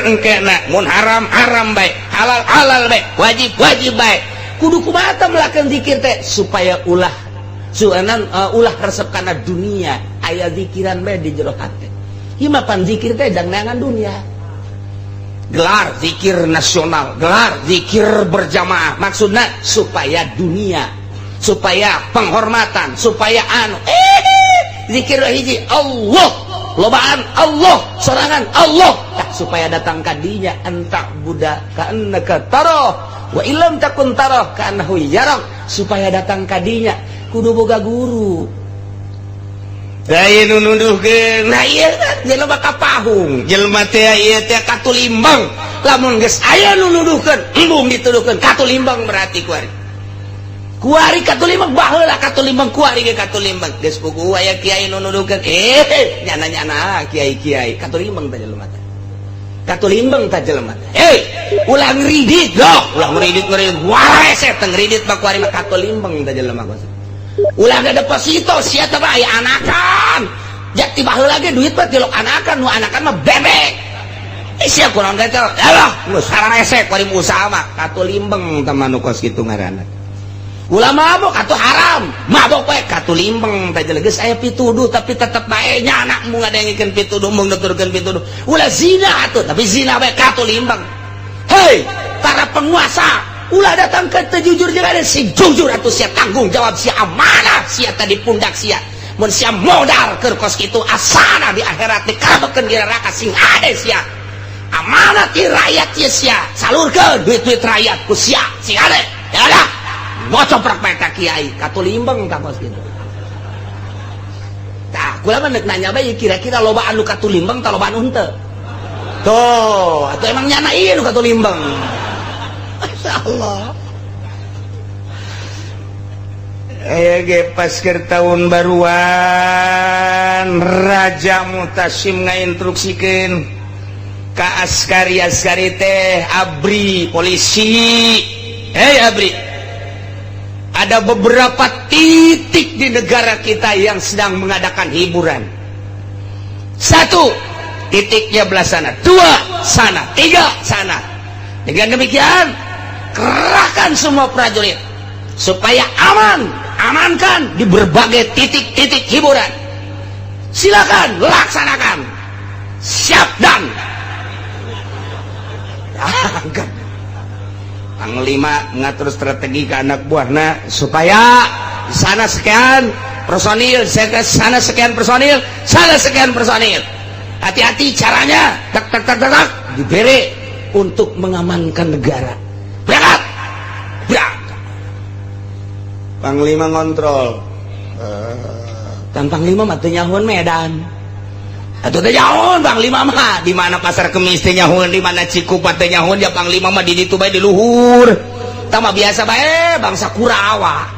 engkena mun haram bae halal bae wajib bae kudu kumaha teh melakeun zikir teh supaya ulah resep kana dunia aya zikiran bae di jero hate himapan zikir teh jang neangan dunia gelar zikir nasional, gelar zikir berjamaah maksudnya supaya dunia, supaya penghormatan, supaya zikir hiji Allah, lobaan Allah, sorangan Allah supaya datang kadinya entak budak ka'annaka taroh wa illam takun taroh ka'annahu yarok supaya datang kadinya kudu boga guru. Daya nunuduhkeun nah ieu jelema kapahung jelema teh ieu teh katulimbang lamun geus aya nunuduhkeun embung dituduhkeun katulimbang berarti kuari katulimbang baheula katulimbang kuari ge katulimbang geus puguh aya kiai nunuduhkeun nyana kiai katulimbang teh jelema teh katulimbang teh jelema teh ulah ngridit doh ulah ngridit wae teh ngridit mah kuari mah katulimbang teh jelema ulah ada deposito sia teh mah aya anakan jati baheula ge duit mah tilok anakan nu anakan mah bebek sia kunaon teh alah geus sarang esek kuari usaha mah katulimbang teh mah nu kos kitu ngaranna ulah mabok atuh haram mabok bae katulimbang teh geus aya pituduh tapi tetep bae nya anak mu ngadengikeun pituduh mung nuturkeun pituduh ulah zina atuh tapi zina bae katulimbang hei para penguasa ulah datang ke tejujur jeung ada si jujur atuh sia tanggung jawab sia amanah sia tadi pundak sia mun sia modal keur kos kitu asana di akhirat dikabekeun di neraka sing ade sia amanah ti rakyat ieu sia salurkeun duit-duit rakyat ku sia sing ade ya dah ngocoprak bae ka kiai katulimbang ka kos kitu tah kula mah nanya bae kira-kira lobaan nu katulimbang tah lobaan henteu tuh atuh emang nyana ieu nu katulimbang Masya Allah pas ke tahun baruan Raja Mutasim ngainstruksikan ka askari teh abri polisi abri ada beberapa titik di negara kita yang sedang mengadakan hiburan. 1 titiknya belah sana, 2 sana, 3 sana. Dengan demikian kerahkan semua prajurit supaya amankan di berbagai titik-titik hiburan. Silakan laksanakan. Siap dan Panglima ngatur strategi ke anak buahna supaya di sana sekian personil, sana sekian personil, sana sekian personil. Hati-hati caranya, tak diberi untuk mengamankan negara. Berangkat. Panglima ngontrol. Kan Panglima mah teu nyahoan Medan. Atuh teh nyahoan Panglima mah di mana Pasar Kemis teh nyahoan, di mana Cikupa teh nyahoan, ya Panglima mah di ditu bae di luhur. Tah mah biasa bae bangsa Kurawa.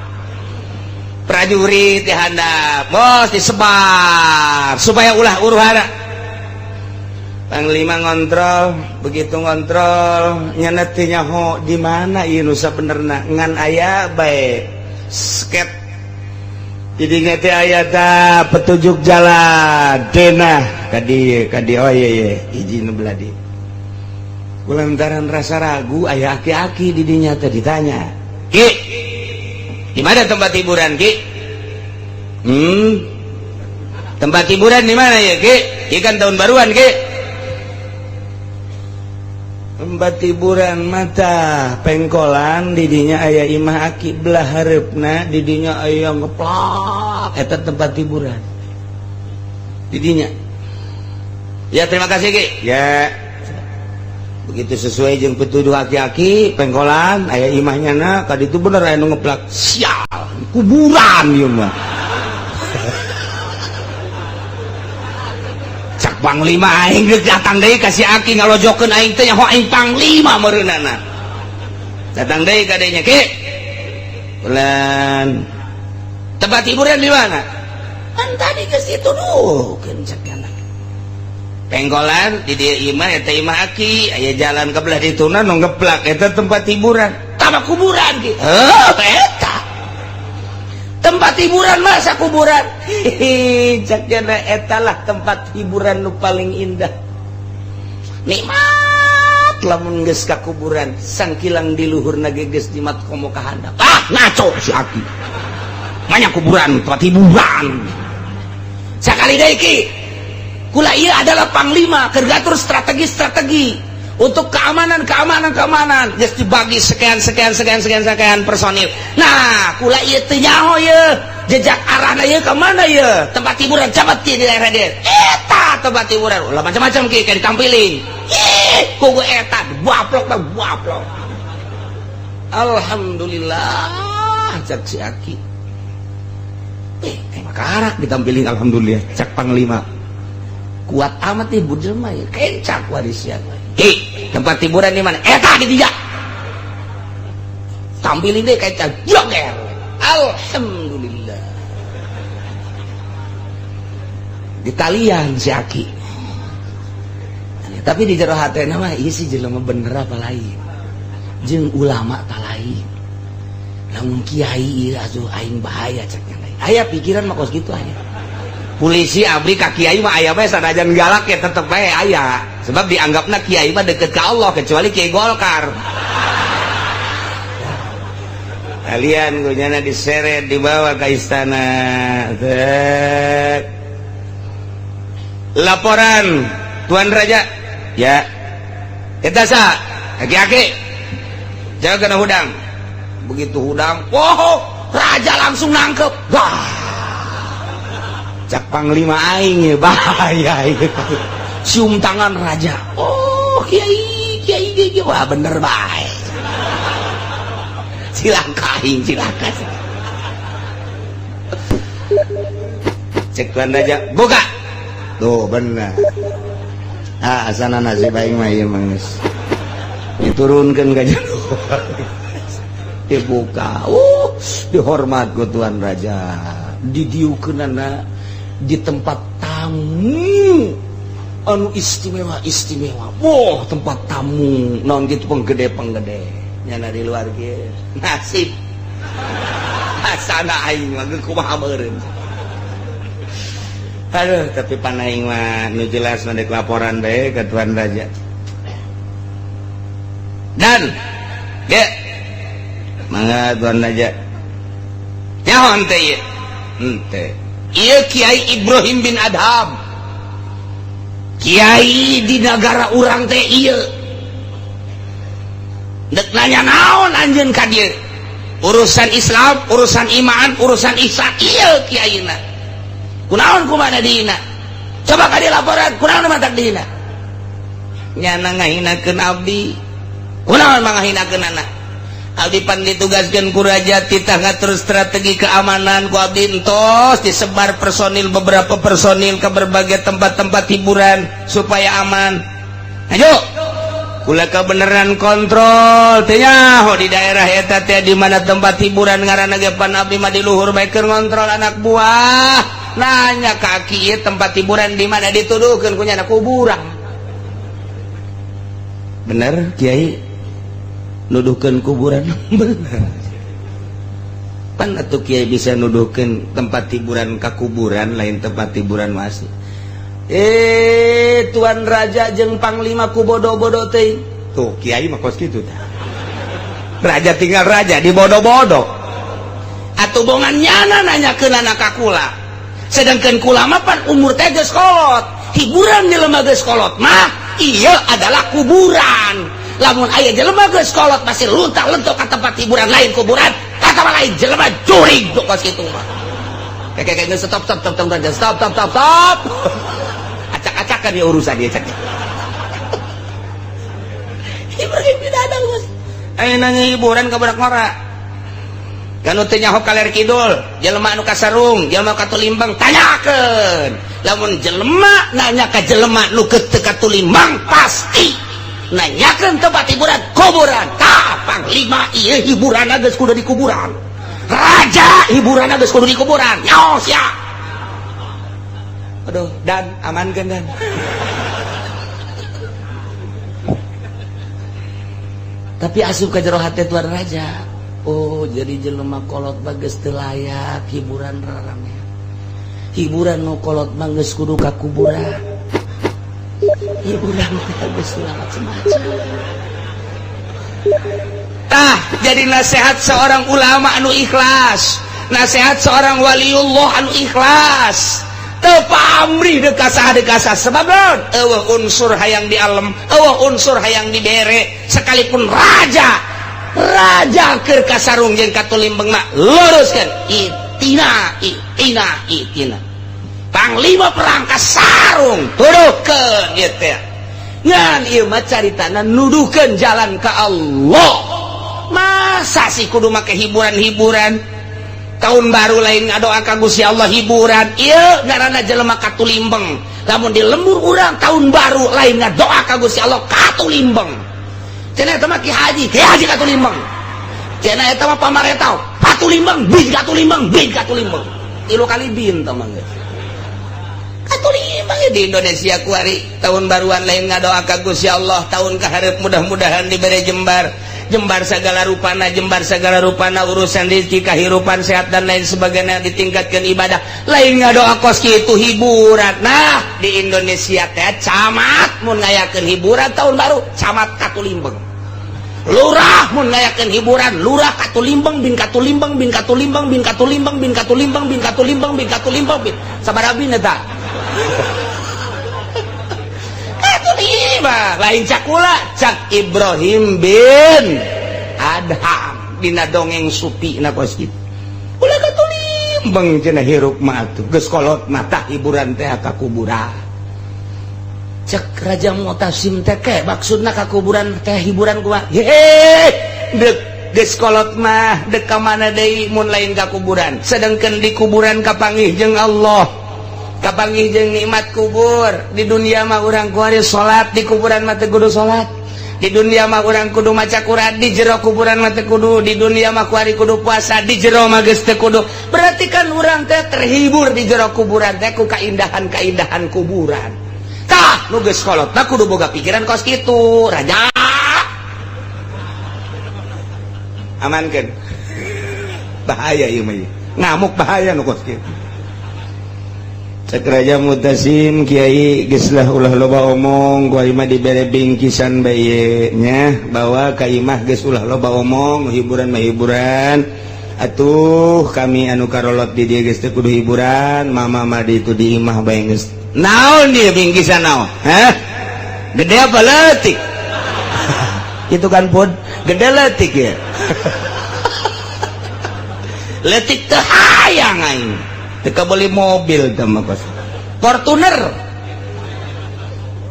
Prajurit dihandap, bos disebar supaya ulah uruhana. Panglima ngontrol, begitu ngontrol nyana teu nyaho di mana ieu nu sabenerna ngan aya bae sket jadi teh aya ta petunjuk jalan denah kadi oh iya izin beladi kulantaran rasa ragu aya aki-aki di dinya teh ditanya, Ki di mana tempat hiburan Ki? Tempat hiburan di mana ya Ki? Ikan tahun baruan Ki? Tempat hiburan mata pengkolan didinya ayah imah aki belah harapna didinya ayah ngeplak eta tempat hiburan didinya. Ya terima kasih Ki. Ya begitu sesuai jeung petuduh aki-aki pengkolan ayah imahnya na kadi itu bener aya nu ngeplak sial kuburan ieu mah. Panglima aing geus datang deui kasih aki ngalojokeun aing teh nyaho aing panglima meureunana. Datang deui ka dinya Ki. Bulan tempat hiburan di mana? Kan tadi geus dituduhkeun cekana. Penggolan di dieu imah eta imah aki aya jalan ka belah dituna nu ngeplak eta tempat hiburan. Tama kuburan Ki. Eta. Tempat hiburan masa kuburan. Cakna etalah tempat hiburan nu paling indah. Nikmat lamun geus ka kuburan, sangkilang di luhurna ge geus dimat komo ka handap. Ngaco si Aki. Manya kuburan tempat hiburan. Sakali deui Ki. Kula ieu adalah panglima keur ngatur strategi untuk keamanan geus dibagi sekian personil. Nah kula ieu teu nyaho ieu jejak arahna ieu ka mana ieu tempat hiburan cabat di daerah dia eta tempat hiburan ulah macam-macam Ki kayak ditampilin kugu eta baplok. Alhamdulillah cak si Aki makarak ditampilin alhamdulillah cak panglima kuat amat nih budel mah kencak warisian. Ki, tempat hiburan di mana? Eta di tiga. Tampilin deh kayak joger. Alhamdulillah. Di talian si Aki. Tapi di jero hatena mah ieu sih jelema bener apa lain. Jeung ulama tak lain. Lamun kiai ieu asuh aing bahaya ceknya lain. Aya pikiran mah kos kitu aya. Polisi abri ka kiai mah aya bae sanajan galak ya tetep bae aya. Sebab dianggapna kiai mah deket ke Allah kecuali Kiai Golkar. Kalian gunyana diseret dibawa ke istana. Laporan Tuan Raja. Ya. Eta sa aki-aki. Jaga kena hudang. Begitu hudang, raja langsung nangkep. Wah. Cak panglima aing ya bahaya itu. Cium tangan raja. Oh kiai wah bener baik. Silakan aing silakan. Cek Tuan Raja buka. Tuh bener. Asana nasib aing mah ieu mah diturunkeun ka jero. Dibuka. dihormat ku Tuan Raja, didiukeunana di tempat tamu anu istimewa. Wah, tempat tamu naon gitu penggede nyana di luar ge. Nasib. Asana aing mah kumaha meureun. Aduh, tapi panaing mah nu jelas mandek laporan bae ke Tuan Raja. Dan ya mangga Tuan Raja. Nyaon teh ieu? Henteu. Ieu Kiai Ibrahim bin Adham. Kiai di negara urang teh ieu. Dek nanya naon anjeun ka dieu? Urusan Islam, urusan iman, urusan ihsan ieu kiaina. Kunaon kumaha dina? Coba ka laporan, kunaon matak dina? Nyana ngahinakeun abdi. Kunaon mah ngahinakeunana? Abdi pan ditugaskeun ku raja titah ngatur strategi keamanan ku abdi entos disebar beberapa personil ke berbagai tempat-tempat hiburan supaya aman. Ayo, kula kebeneran kontrol teh nyaho di daerah eta teh di mana tempat hiburan ngaranna ge pan abdi mah di luhur bae keur ngontrol anak buah. Nanya kaki ieu tempat hiburan di mana dituduhkeun ku nyana kuburan. Bener Kiai? Nuduhkeun kuburan bener. Pan atuh Kiai bisa nuduhkeun tempat hiburan ka kuburan lain tempat hiburan masih. Tuan Raja jeung Panglima ku bodo-bodo teh. Tuh Kiai mah kos kitu tah. Raja tinggal raja di bodo-bodo. Atuh bongan nyana nanyakeunana ka kula. Sedangkan kula mah pan umur teh geus kolot. Hiburan jelema geus kolot mah ieu adalah kuburan. Lamun aya jelema geus kolot masih luntang-lentok ka tempat hiburan lain kuburan, kata lain jelema jurig tuh kos kitu mah. Kayak stop. Acak-acakan dia urusan dia cak. Ibrahim bin Adham Bos. Aya nanya hiburan ka budak ngora. Kanu teu nyaho kaler kidul, jelema anu kasarung, jelema katulimbang tanyakeun. Lamun jelema nanya ka jelema nu teu katulimbang pasti nanyakan tempat hiburan kuburan. Panglima iya hiburan geus kudu di kuburan, raja hiburan geus kudu di kuburan. Nyaos ya. Aduh, dan amankan dan. Tapi asup ka jero hate Tuan Raja. Oh, jadi jelema kolot bagus teu layak hiburan rarame. Hiburan nu kolot mah geus kudu ka kuburan. Hiburan bagus macam-macam. Jadi nasihat seorang ulama anu ikhlas, nasihat seorang waliullah anu ikhlas. Teu pamrih dekasah sebab naon? Eueuh unsur hayang di alam, eueuh unsur hayang dibere, sekalipun raja keur kasarung jeung katulimbeng mah luruskeun itina. Panglima perang kasarung tuduhkeun ieu teh. Ngan ieu mah caritana nuduhkeun jalan ka Allah. Masa sih kudu make hiburan-hiburan? Tahun baru lain ngadoa ka Gusti Allah hiburan. Ieu ngaranna jelema katulimbeng. Lamun di lembur urang tahun baru lain ngadoa ka Gusti Allah katulimbeng. Cenah eta mah Ki Haji katulimbeng. Cenah eta mah pamarentah katulimbeng, bin katulimbeng. 3 kali bin tah mah geus. Katulimbeng di Indonesia kuari tahun baruan lain ngadoa ka Gusti Allah tahun kaharep mudah-mudahan dibere jembar segala rupana urusan rezeki kahirupan sehat dan lain sebagainya ditingkatkan ibadah lain ngadoa kos kitu hiburan. Nah di Indonesia teh camat mun ngayakeun hiburan tahun baru camat katulimbeng, lurah mun ngayakeun hiburan lurah katulimbeng bin sabaraha bin eta katulimbeng lain cakula cak Ibrahim bin Adham dina dongeng supi na kos kitu ulah katulimbeng cenah hirup mah atuh geus kolot mata hiburan teh ka kuburan. Cek Raja Mu'tasim teh ke maksudna ka kuburan teh hiburan kumaha dek geus kolot mah dek ka mana deui mun lain ka kuburan sedangkeun di kuburan kapanggih jeung Allah kapanggih jeung nikmat kubur. Di dunia mah urang kuari salat di kuburan mah teu kudu salat di dunia mah urang kudu maca Quran, di jero kuburan mah teu kudu, di dunia mah kuari kudu puasa, di jero mah geus teu kudu. Berarti kan urang teh terhibur di jero kuburan teh ku kaindahan-kaindahan kuburan. Tah nu geus kolot tah kudu boga pikiran kos kitu, raja. Amankeun. Bahaya ieu mah. Ngamuk bahaya nu kos kitu. Cek Raja Mutasim Kiai geuslah ulah loba omong ku imah dibere bingkisan bae nya bahwa ka imah geus ulah loba omong hiburan mah hiburan atuh kami anu karolot di dieu geus teu kudu hiburan mama mah di itu di imah bae geus naon dieu bingkisan naon hah gede apa leutik itu kan pod gede leutik ya leutik teu hayang aing teka beli mobil sama kos Fortuner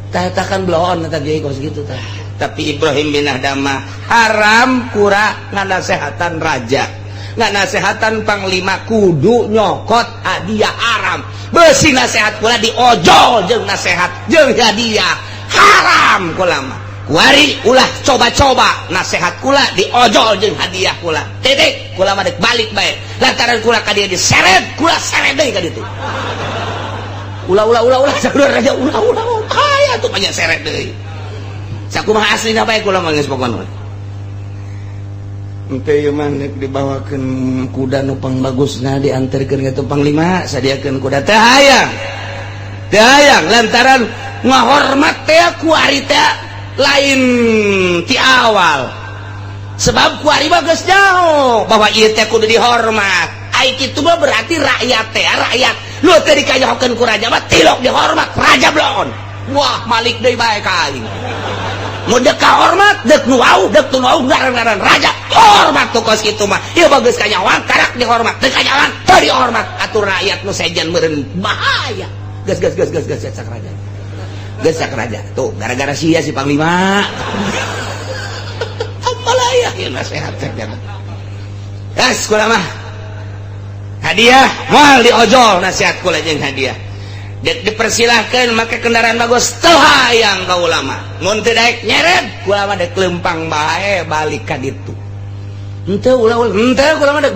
tah kan belon tadi kos gitu tah tapi Ibrahim bin Adham haram kura nganasehatan raja nganasehatan panglima kudu nyokot hadiah haram beusi nasehat kula diojol jeung nasehat jeung hadiah haram kula mah kuari ulah coba-coba nasehat kula diojol jeung hadiah kula titik kula mah dek balik bae lantaran kula ka dieu diseret kula seret deui ka ditu ulah saudara raja ulah aya tuh banyak seret deui sakumaha aslina bae kula mah geus pokona engke ieu mah nek dibawakeun kuda nu pangbagusna dianterkeun ka panglima sadiakeun kuda teh hayang lantaran ngahormat teh kuari teh lain ti awal sebab kuari bagus jauh bahwa ieu teh kudu dihormat ai kitu mah berarti rakyat teh rakyat lu teh dikayohkeun ku raja mah tilok dihormat raja blon wah malik deui bae ka aing mun dek kahormat dek nu wau ngaran-ngaran raja hormat tuh kos kitu mah ieu bagus kanyawan karak dihormat dek kanyawan teu dihormat atur rakyat nu sejen meureun bahaya gas sak raja gesak raja tuh gara-gara sia si panglima apalah ya nasihat saja gas kula mah hadiah moal diojol nasihat kula jeung hadiah dipersilahkeun make kendaraan bagus teu hayang ka ulama mun teu daek nyeret kula mah dek lempang bae balik ka ditu henteu kula mah dek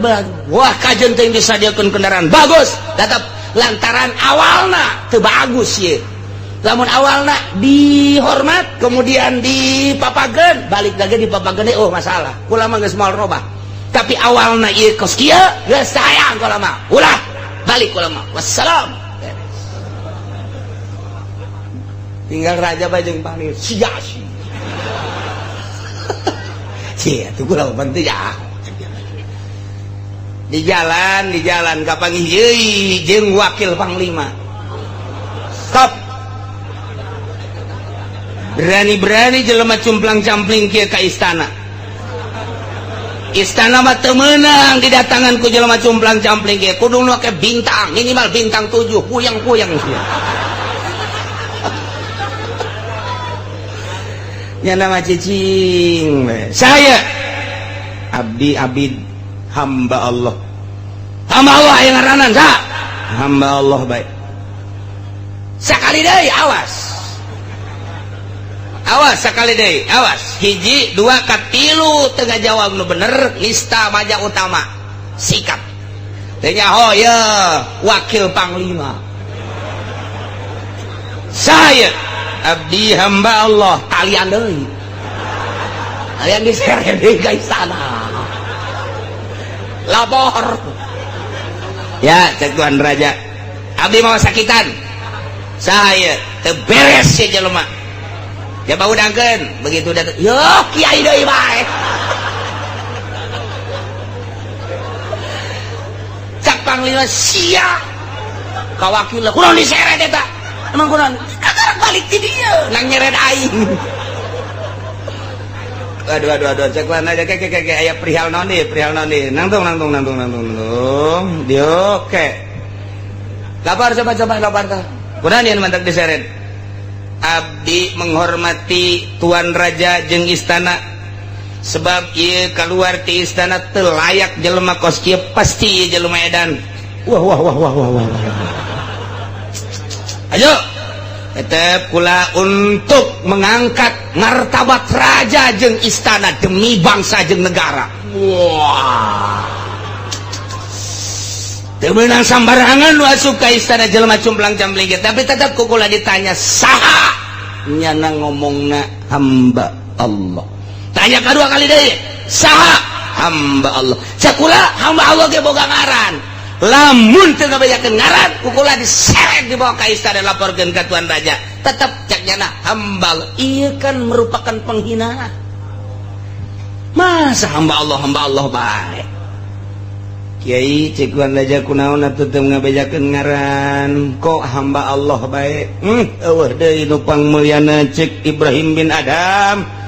wah kajen teh disadiakeun kendaraan bagus tetep lantaran awalna teu bagus ye lamun awalna dihormat kemudian dipapageun balik lagi dipapageun oh masalah kula mah geus moal robah tapi awalna ieu kos kieu geus sayang kula mah ulah balik kula mah wassalam tinggal raja bae jeung panglima sia sia tuh kula penting ya di jalan kapanggih yeui jeung wakil panglima stop berani-berani jelema cumplang-campling kieu ka istana mah teu meunang didatangan ku jelema cumplang-campling kieu kudu nu ke bintang minimal bintang 7 puyang-puyang nya nama cicing saya abdi hamba Allah yang ngaranan hamba Allah baik sakali deui awas sekali deh awas hiji 2 ka 3 tengah jawab nu bener nista maja utama sikap teh nyaho ya wakil panglima saya abdi hamba Allah kalian deui kalian diseret deui ka istana lapor ya cek tuan raja abdi mau sakitan saya teu beres si jelema ya bau dangkeun begitu datang yo kiai deui bae cak panglima sia ka wakil kunaon diseret eta emang kunaon kagak balik ti dieu nang nyeret aing aduh cek lan aja ke aya perihal naon deui nangtung dio ke lapar coba lapar tah kunaon yen mantak diseret abdi menghormati tuan raja jeung istana sebab ieu keluar ti istana teu layak jelema kos kieu pasti ieu jelema edan wah ayo tetep kula untuk mengangkat martabat raja jeung istana demi bangsa jeung negara. Wah, temenang sambarangan nu asup ka istana jelema cumplang campling, tapi tetep kukula ditanya saha nyana ngomongna hamba Allah. Tanya kedua kali deui, saha hamba Allah. Cakula hamba Allah ge boga ngaran. Lamun teu ngabejakeun ngaran, kukula diseret dibawa ka istana laporkeun ka tuan raja. Tetep cak nyana hamba Allah. Ieu kan merupakan penghinaan. Masa hamba Allah baik. Kiai cek tuan raja kunaon atuh teu ngabejakeun ngaran, kok hamba Allah baik. Eueuh deui nu pangmulyana cek Ibrahim bin Adam.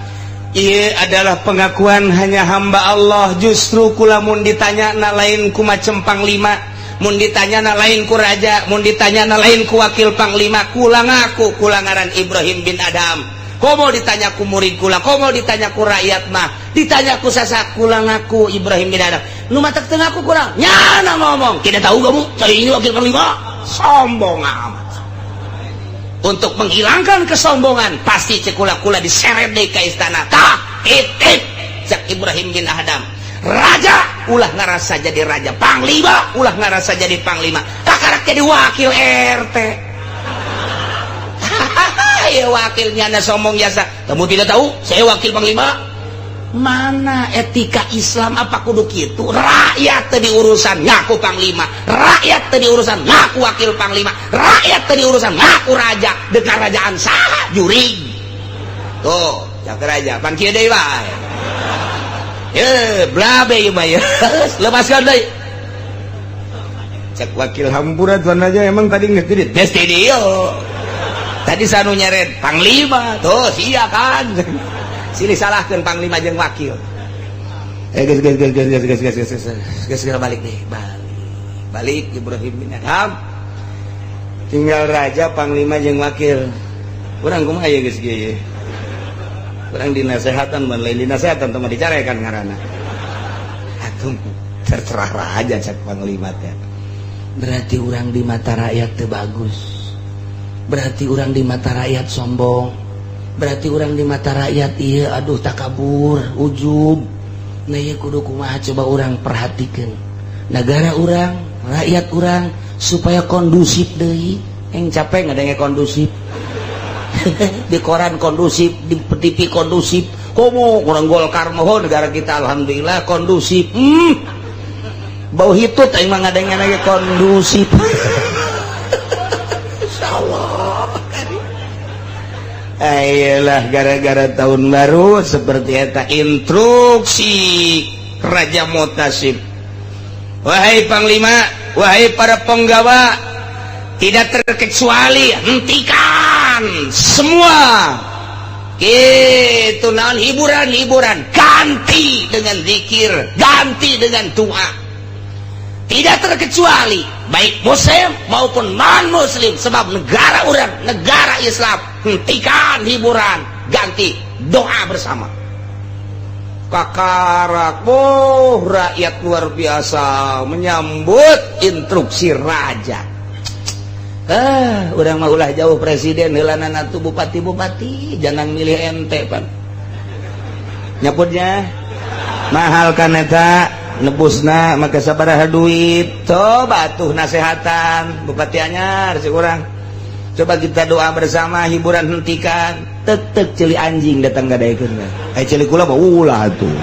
Ia adalah pengakuan hanya hamba Allah. Justru kula mun ditanya na lain ku macem panglima, mun ditanya na lain ku raja, mun ditanya na lain ku wakil panglima, kula ngaku kula ngaran Ibrahim bin Adam. Komo ditanya ku murid kula, komo ditanya ku rakyat mah, ditanya ku sasak kula ngaku Ibrahim bin Adam. Nu matak teu ngaku kurang nyana ngomong tidak tahu kamu saya ini wakil panglima, sombong amat. Untuk menghilangkan kesombongan pasti cekula-kula diseret deh ke istana. Tah itip cek Ibrahim bin Adam, raja ulah ngarasa jadi raja, panglima ulah ngarasa jadi panglima, kakarak jadi wakil RT. Ya wakilnya na sombong biasa. Kamu tidak tahu saya wakil panglima? Mana etika Islam apa kudu kitu? Rakyat tadi urusan ngaku panglima, rakyat tadi urusan ngaku wakil panglima, rakyat tadi urusan ngaku raja. Dek kerajaan saha jurig. Tuh, jak raja pan kieu deui wae. Ye, blabe ieu mah ye. Lepaskan deui. Cek wakil hampura tuan raja emang tadi geus di tes dieu. Tadi sanu nyeret panglima, tuh sia kan. Silih salahkeun panglima jeung wakil. Guys, balik deh, balik Ibrahim bin Adam. Tinggal raja, panglima jeung wakil. Urang kumaha ya geus kieu. Urang dinasehatan mun lain dinasehatan teh mah dicarekan ngaranna. Atuh terserah raja cak panglima teh. Berarti urang di mata rakyat teu bagus. Berarti urang di mata rakyat sombong. Berarti orang di mata rakyat iya aduh takabur ujub. Nah iya kudu kumaha coba orang perhatikan negara orang, rakyat orang supaya kondusif deui. Yang capek ngadenge kondusif. Di koran kondusif, di TV kondusif. Komo orang Golkar moho negara kita alhamdulillah kondusif. Bau hitut aing mah ngadenge lagi kondusif. Insyaallah. Ayolah gara-gara tahun baru seperti eta instruksi Raja Mutasib. Wahai panglima, wahai para penggawa, tidak terkecuali hentikan semua gitu naon hiburan-hiburan, ganti dengan zikir, ganti dengan doa. Tidak terkecuali baik muslim maupun non muslim, sebab negara orang negara Islam. Hentikan hiburan, ganti doa bersama. Kakarak, rakyat luar biasa menyambut instruksi raja. Udah mah ulah jauh presiden heulanan atuh bupati-bupati jangan milih ente pan. Nyaputnya mahal kan eta nebusna maka sabaraha duit. Coba tuh nasehatan bupati anyar si urang. Coba kita doa bersama, hiburan hentikan. Tetek celi anjing datang gadaikeun. Celi kula mah ulah tuh.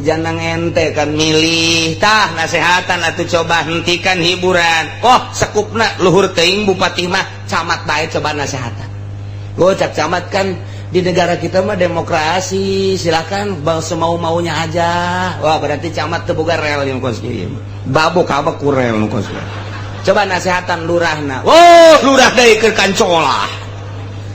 Jangan ente kan milih tah nasehatan atuh coba hentikan hiburan. Oh sekupna luhur teuing bupati mah camat bae coba nasehatan. Cak camat kan di negara kita mah demokrasi, silakan bang semau-maunya aja. Wah berarti camat teu boga rel yang kos kieu. Babok abak ku rel nu kos. Coba nasihatan lurahna. Oh lurah deui keur kancolah.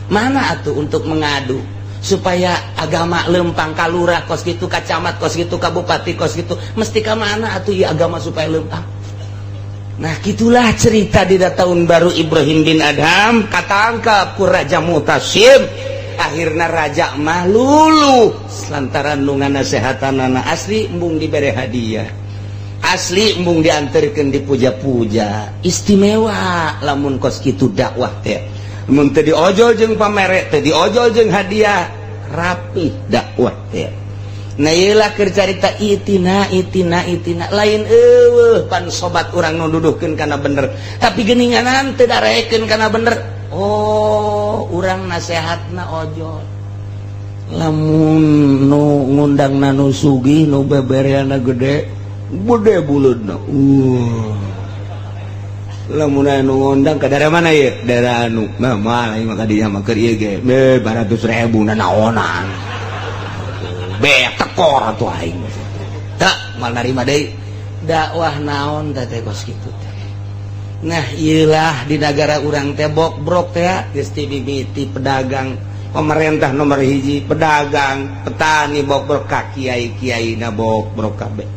Mana atuh untuk mengadu supaya agama lempang ka lurah kos kitu ka camat kos kitu ka bupati kos kitu mesti ka mana atuh ieu agama supaya lempang. Nah gitulah cerita di tahun baru Ibrahim bin Adam katangkap ku Raja Mutasib. Akhirna raja mah luluh lantaran nu nganasehatanana asli embung dibere hadiah. asli embung diantarkan dipuja-puja istimewa lamun kos kitu dakwah teh mun teu diojol jeung pamere teu diojol jeung hadiah rapi dakwah teh nah ieulah keur carita itina lain eueuh pan sobat urang nu duduhkeun kana bener tapi geuninganan teu darekeun kana bener oh urang nasehatna ojol lamun nu ngundangna nu sugih nu bebereana gede buleudna lamun anu ngundang ka daerah mana ye daerah anu mah lain maka dia mah keur ieu ge 200.000 na naonan beak tekor atuh aing tak mal narima deui dakwah naon teh kos kitu teh nah ieulah di negara urang teh brok teh geus tibibiti pedagang pemerintah nomor hiji pedagang petani brok ka kiai-kiaina brok kabeh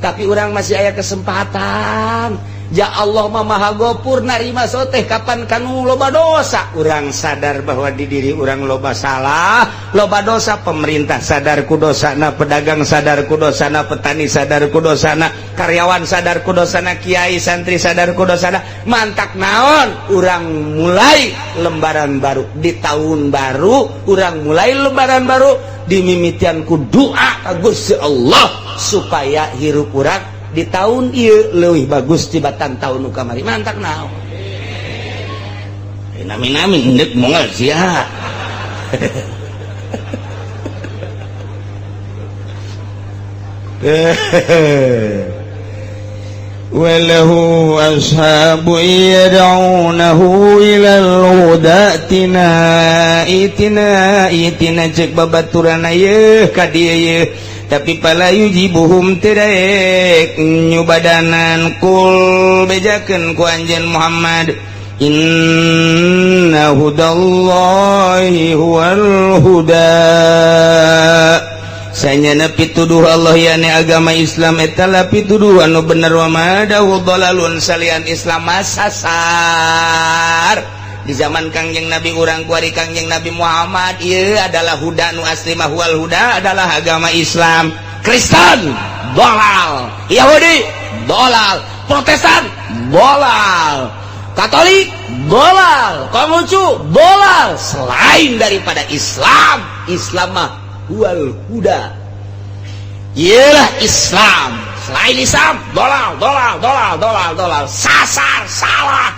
tapi orang masih aya kesempatan ya Allah mah maha gopur narima soteh kapan kanu loba dosa urang sadar bahwa di diri urang loba salah loba dosa pemerintah sadar ku dosana pedagang sadar ku dosana petani sadar ku dosana karyawan sadar ku dosana kiai santri sadar ku dosana mantak naon urang mulai lembaran baru di tahun baru urang mulai lembaran baru dimimitian ku doa ka Gusti Allah supaya hirup urang di tahun ieu leuwih bagus tibatan tahun nu kamari mantak naon nami-nami hendeuk moal sia walahu ashabu yad'unahu ilal hudatina itina cek babaturan ieu ka dieu ye tapi pala yujibuhum tedek nyubadanan kul bejakeun ku anjeun Muhammad inna hudallahi huwal huda sanyana pituduh Allah yani agama Islam eta la pituduh anu bener wa madahu dhalalun salian Islam masasar di zaman Kangjeng Nabi urang kuari Kangjeng Nabi Muhammad ieu adalah huda nu asli mah wal huda adalah agama Islam Kristen dolal Yahudi dolal Protestan dolal Katolik dolal Konghucu dolal selain daripada Islam mah wal huda ialah Islam selain Islam dolal sasar salah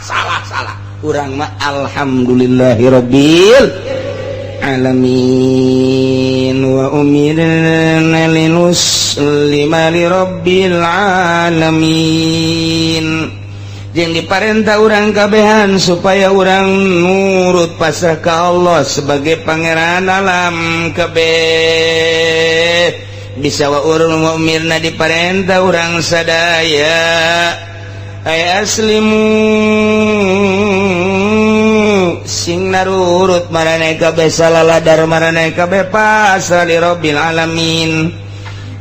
urang mah alhamdulillahirabbil alamin wa umirna linuslima lirabbil alamin jeung diparentah urang kabehan supaya urang nurut pasrah ka Allah sebagai pangeran alam kabeh bisa wa urang umirna diparentah urang sadaya ay aslimu sing narurut marane kabeh salaladar marane kabeh pasrah li rabbil alamin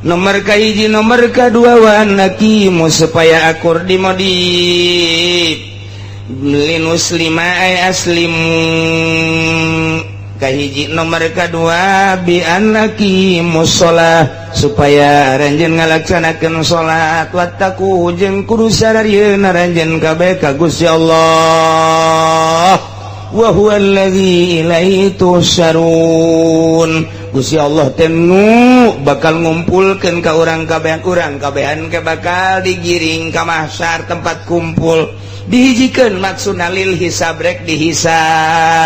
nomor kahiji nomor kadua wa nakimu supaya akur dimodif linus lima ay aslimu kahiji nomor kadua bi annakimu sholah supaya ranjeun ngalaksanakeun salat wattaku jeung kudu sadarieun ranjeun kabeh ka Gusti Allah wa huwa allazi ilaihi tusharun Gusti Allah teh nu bakal ngumpulkeun ka urang kabehan ke bakal digiring ka mahsyar tempat kumpul dihijikeun maksudna lil hisab rek dihisab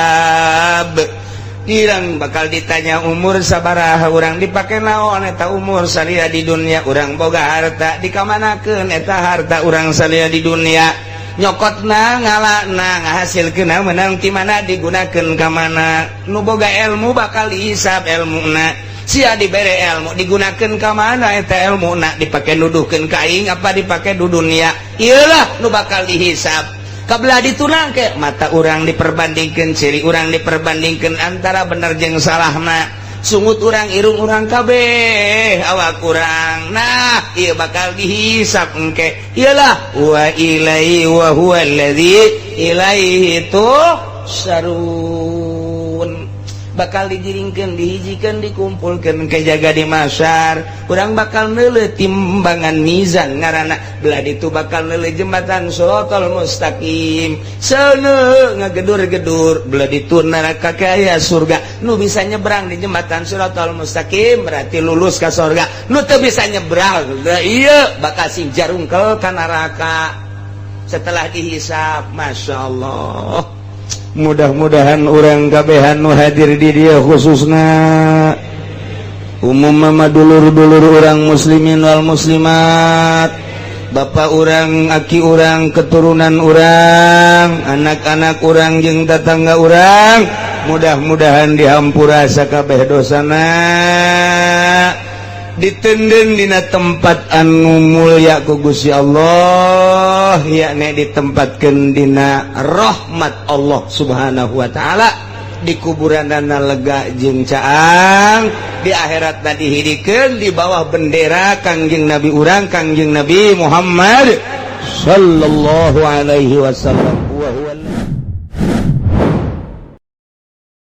dirang bakal ditanya umur sabaraha urang dipake naon eta umur salia di dunia urang boga harta dikamanakeun eta harta urang salia di dunia nyokotna ngalana ngahasilkeun meunang ti mana digunakeun ka mana nu boga ilmu bakal dihisab ilmuna sia dibere ilmu digunakeun ka mana eta ilmuna dipake nuduhkeun ka aing apa dipake di dunia ieulah nu bakal dihisab kabelah ditunang ke mata urang diperbandingkeun ciri urang diperbandingkeun antara bener jeung salahna sungut urang irung urang kabeh awak urang nah ieu bakal dihisab engke iyalah wa ilaihi wa huwa allazi ilaihi tusarun bakal digiringkeun dihijikeun dikumpulkeun kejaga di masyar urang bakal neuleuh timbangan mizan ngaranna belah ditu bakal neuleuh jembatan Shiratal Mustaqim seuneu ngagedur-gedur belah ditu neraka kaya surga nu bisa nyebrang di jembatan Shiratal Mustaqim berarti lulus ka surga nu teu bisa nyebrang da ieu bakal sing jarungkel ka neraka setelah dihisab. Masya Allah, mudah-mudahan orang kabehan nu hadir di dia khususna umum mama dulur-dulur orang muslimin wal muslimat, bapak orang, aki orang, keturunan orang, anak-anak orang jeung tetangga orang, mudah-mudahan dihampura sakabeh dosana, ditenden dina tempat anu mulya ku Gusti Allah, yakni ditempatkeun dina rahmat Allah Subhanahu wa taala, di kuburanna lega jeung caang, di akhirat dihidikeun di bawah bendera Kangjeng Nabi urang Kangjeng Nabi Muhammad sallallahu alaihi wasallam wa huwa